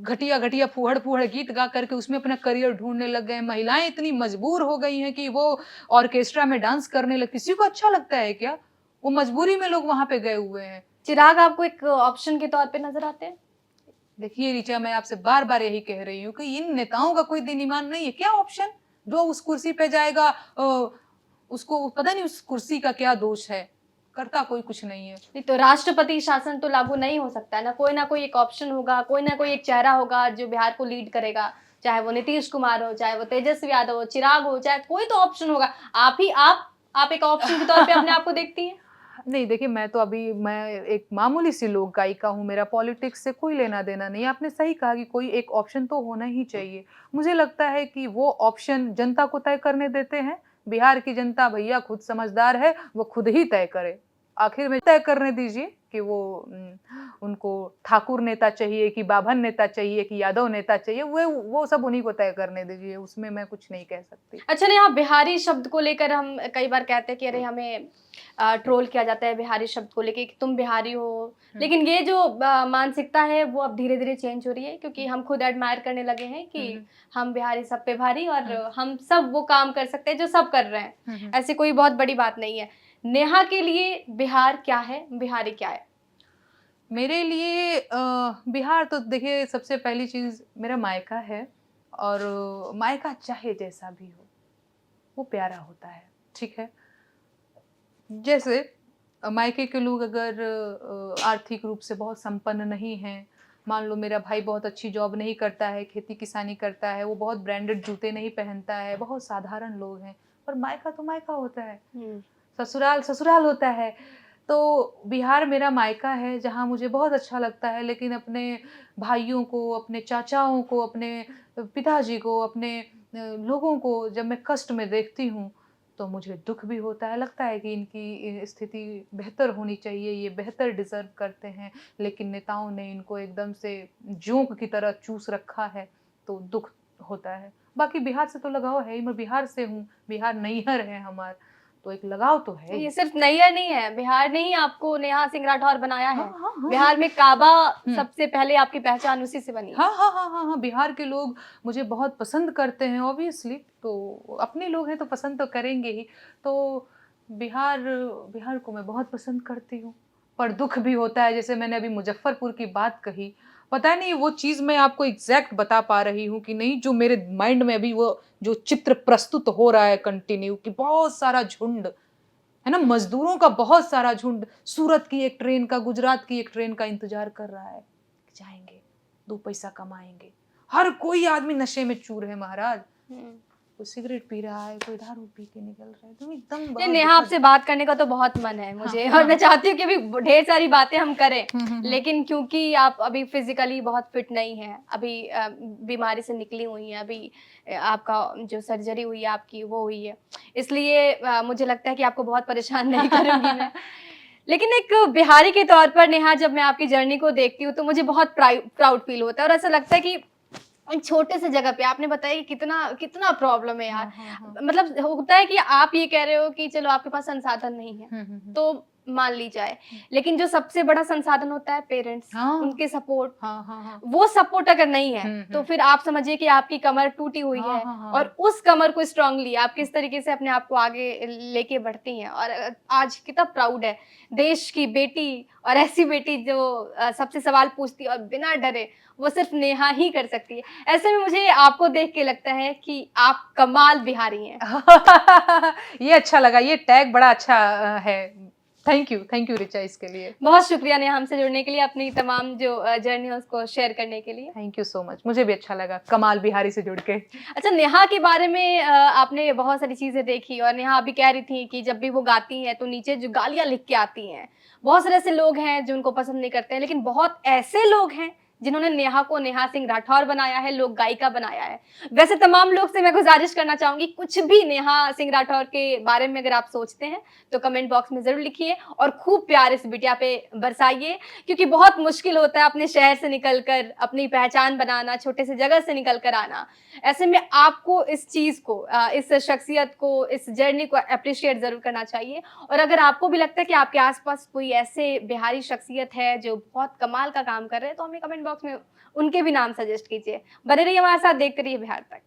घटिया घटिया फूहड़ गीत गा करके उसमें अपना करियर ढूंढने लग गए हैं। महिलाएं इतनी मजबूर हो गई हैं कि वो ऑर्केस्ट्रा में डांस करने लग। किसी को अच्छा लगता है क्या? वो मजबूरी में लोग वहां पे गए हुए हैं। चिराग आपको एक ऑप्शन के तौर पे नजर आते हैं? देखिए ऋचा, मैं आपसे बार बार यही कह रही हूँ कि इन नेताओं का कोई दिन ईमान नहीं है। क्या ऑप्शन? जो उस कुर्सी पे जाएगा उसको पता नहीं उस कुर्सी का क्या दोष है, करता कोई कुछ नहीं है। नहीं तो राष्ट्रपति शासन तो लागू नहीं हो सकता है ना कोई एक ऑप्शन होगा, कोई ना कोई एक चेहरा होगा जो बिहार को लीड करेगा, चाहे वो नीतीश कुमार हो, चाहे वो तेजस्वी यादव हो, चिराग हो, चाहे कोई तो ऑप्शन होगा। आप एक ऑप्शन के तौर पे अपने आप को देखती हैं? नहीं देखिए, मैं एक मामूली सी लोक गायिका हूँ, मेरा पॉलिटिक्स से कोई लेना देना नहीं। आपने सही कहा कि कोई एक ऑप्शन तो होना ही चाहिए। मुझे लगता है कि वो ऑप्शन जनता को तय करने देते हैं। बिहार की जनता भैया खुद समझदार है, वो खुद ही तय करे। आखिर में तय करने दीजिए कि वो उनको ठाकुर नेता चाहिए कि बाभन नेता चाहिए कि यादव नेता चाहिए, वो सब उन्हीं को तय करने दीजिए, उसमें मैं कुछ नहीं कह सकती। अच्छा, यहाँ बिहारी शब्द को लेकर हम कई बार कहते हैं कि अरे हमें ट्रोल किया जाता है बिहारी शब्द को लेके कि तुम बिहारी हो। हुँ, लेकिन ये जो मानसिकता है वो अब धीरे-धीरे चेंज हो रही है, क्योंकि हम खुद एडमायर करने लगे हैं हुँ, कि हुँ, हम बिहारी सब पे भारी, और हुँ, हम सब वो काम कर सकते हैं जो सब कर रहे हैं। हुँ, हुँ। ऐसी कोई बहुत बड़ी बात नहीं है। नेहा के लिए बिहार क्या है? बिहारी क्या है? मेरे लिए बिहार तो देखिए सबसे पहली चीज़ मेरा मायका है और मायका चाहे जैसा भी हो, वो प्यारा होता है, ठीक है? जैसे मायके के लोग अगर आर्थिक रूप से बहुत संपन्न नहीं हैं, मान लो मेरा भाई बहुत अच्छी जॉब नहीं करता है, खेती-किसानी करता है, वो बहुत ब्रांडेड जूते नहीं पहनता है, बहुत साधारण लोग हैं, पर मायका तो मायका होता है। हुँ। ससुराल, ससुराल होता है। तो बिहार मेरा मायका है जहाँ मुझे बहुत अच्छा लगता है, लेकिन अपने भाइयों को, अपने चाचाओं को, अपने पिताजी को, अपने लोगों को जब मैं कष्ट में देखती हूँ, तो मुझे दुःख भी होता है। लगता है कि इनकी स्थिति बेहतर होनी चाहिए, ये बेहतर डिज़र्व करते हैं, लेकिन नेताओं ने इनको एकदम से जोंक की तरह चूस रखा है, तो दुःख होता है। बाकी बिहार से तो लगाव है ही, मैं बिहार से हूँ, बिहार नैहर है हमारा। तो एक लगाव तो है ये ही। सिर्फ नैयर नहीं है, बिहार ने ही आपको नेहा सिंह राठौर बनाया हाँ, है। हाँ, हाँ, हाँ। बिहार में काबा हुँ। सबसे पहले आपकी पहचान उसी से बनी है। हाँ, हाँ, हाँ, हाँ, हाँ, बिहार के लोग मुझे बहुत पसंद करते हैं ऑब्वियसली, तो अपने लोग हैं तो पसंद तो करेंगे ही। तो बिहार बिहार को मैं बहुत पसंद करती हूँ, पर दुःख भी होता है जैसे मैंने अभी मुज़फ्फरपुर की बात कही, पता नहीं वो चीज़ मैं आपको एग्ज़ैक्ट बता पा रही हूँ कि नहीं, जो मेरे माइंड में अभी वो जो चित्र प्रस्तुत हो रहा है कंटिन्यू कि बहुत सारा झुंड, है ना? मज़दूरों का बहुत सारा झुंड सूरत की एक ट्रेन का, गुजरात की एक ट्रेन का इंतज़ार कर रहा है। जाएँगे, 2 पैसा कमाएँगे। हर कोई आदमी नशे में चूर है महाराज। हुँ। कोई सिगरेट पी रहा है, कोई दारू पी के निकल रहा है, तो एकदम नहीं, बहुत नेहा दुखद। आपसे बात करने का तो बहुत मन है हाँ, मुझे, और मैं हाँ। चाहती हूँ कि अभी ढेर सारी बातें हम करें। हुँ, हुँ, हुँ। लेकिन क्योंकि आप अभी फिज़िकली बहुत फिट नहीं हैं, अभी बीमारी से निकली हुई हैं, अभी आपका जो सर्जरी हुई है आपकी वो हुई है। इसलिए मुझे लगता है कि आपको बहुत परेशान नहीं करूँगी मैं। लेकिन एक बिहारी के तौर पर नेहा, जब मैं आपकी जर्नी को देखती हूँ तो मुझे बहुत प्राउड फ़ील होता है, और ऐसा लगता है कि एक छोटे से जगह पे आपने बताया कि कितना कितना प्रॉब्लम है यार। हाँ, हाँ, हाँ। मतलब होता है कि आप ये कह रहे हो कि चलो आपके पास संसाधन नहीं है, हुँ, हुँ, हुँ। तो मान ली जाए। हुँ। लेकिन जो सबसे बड़ा संसाधन होता है पेरेंट्स, हाँ। उनके सपोर्ट, हाँ, हाँ, हाँ। वो सपोर्ट अगर नहीं है, हुँ, तो हुँ। फिर आप समझिए कि आपकी कमर टूटी हुई हाँ, है, हाँ, हाँ, और हाँ। उस कमर को स्ट्रॉन्गली आप किस तरीके से अपने आप को आगे लेके बढ़ती हैं, और आज कितना प्राउड है देश की बेटी, और ऐसी बेटी जो सबसे सवाल पूछती है और बिना डरे, वो सिर्फ नेहा ही कर सकती है। ऐसे में मुझे आपको देख के लगता है कि आप कमाल बिहारी हैं। ये अच्छा लगा, ये टैग बड़ा अच्छा है। थैंक यू रिचा इसके लिए। बहुत शुक्रिया नेहा हमसे जुड़ने के लिए, अपनी तमाम जो जर्नी है उसको शेयर करने के लिए। Thank you so much. मुझे भी अच्छा लगा कमाल बिहारी से जुड़ के। अच्छा, नेहा के बारे में आपने बहुत सारी चीज़ें देखी, और नेहा अभी कह रही थी कि जब भी वो गाती हैं तो नीचे जो गालियाँ लिख के आती हैं। बहुत सारे ऐसे लोग हैं जो उनको पसंद नहीं करते हैं, लेकिन बहुत ऐसे लोग हैं जिन्होंने नेहा को नेहा सिंह राठौर बनाया है, लोक गायिका बनाया है। वैसे तमाम लोग से मैं गुज़ारिश करना चाहूँगी, कुछ भी नेहा सिंह राठौर के बारे में अगर आप सोचते हैं, तो कमेंट बॉक्स में ज़रूर लिखिए, और खूब प्यार इस बिटिया पे बरसाइए, क्योंकि बहुत मुश्किल होता है अपने शहर से निकल कर अपनी पहचान बनाना, छोटे से जगह से निकल कर आना। ऐसे में आपको इस चीज़ को इस शख्सियत को, इस जर्नी को एप्रिशिएट ज़रूर करना चाहिए, और अगर आपको भी लगता है कि आपके आस-पास कोई ऐसे बिहारी शख्सियत है जो बहुत कमाल का काम कर रहे हैं, तो हमें कमेंट बॉक्स में उनके भी नाम सजेस्ट कीजिए। बने रहिए हमारे साथ, देखते रहिए बिहार तक।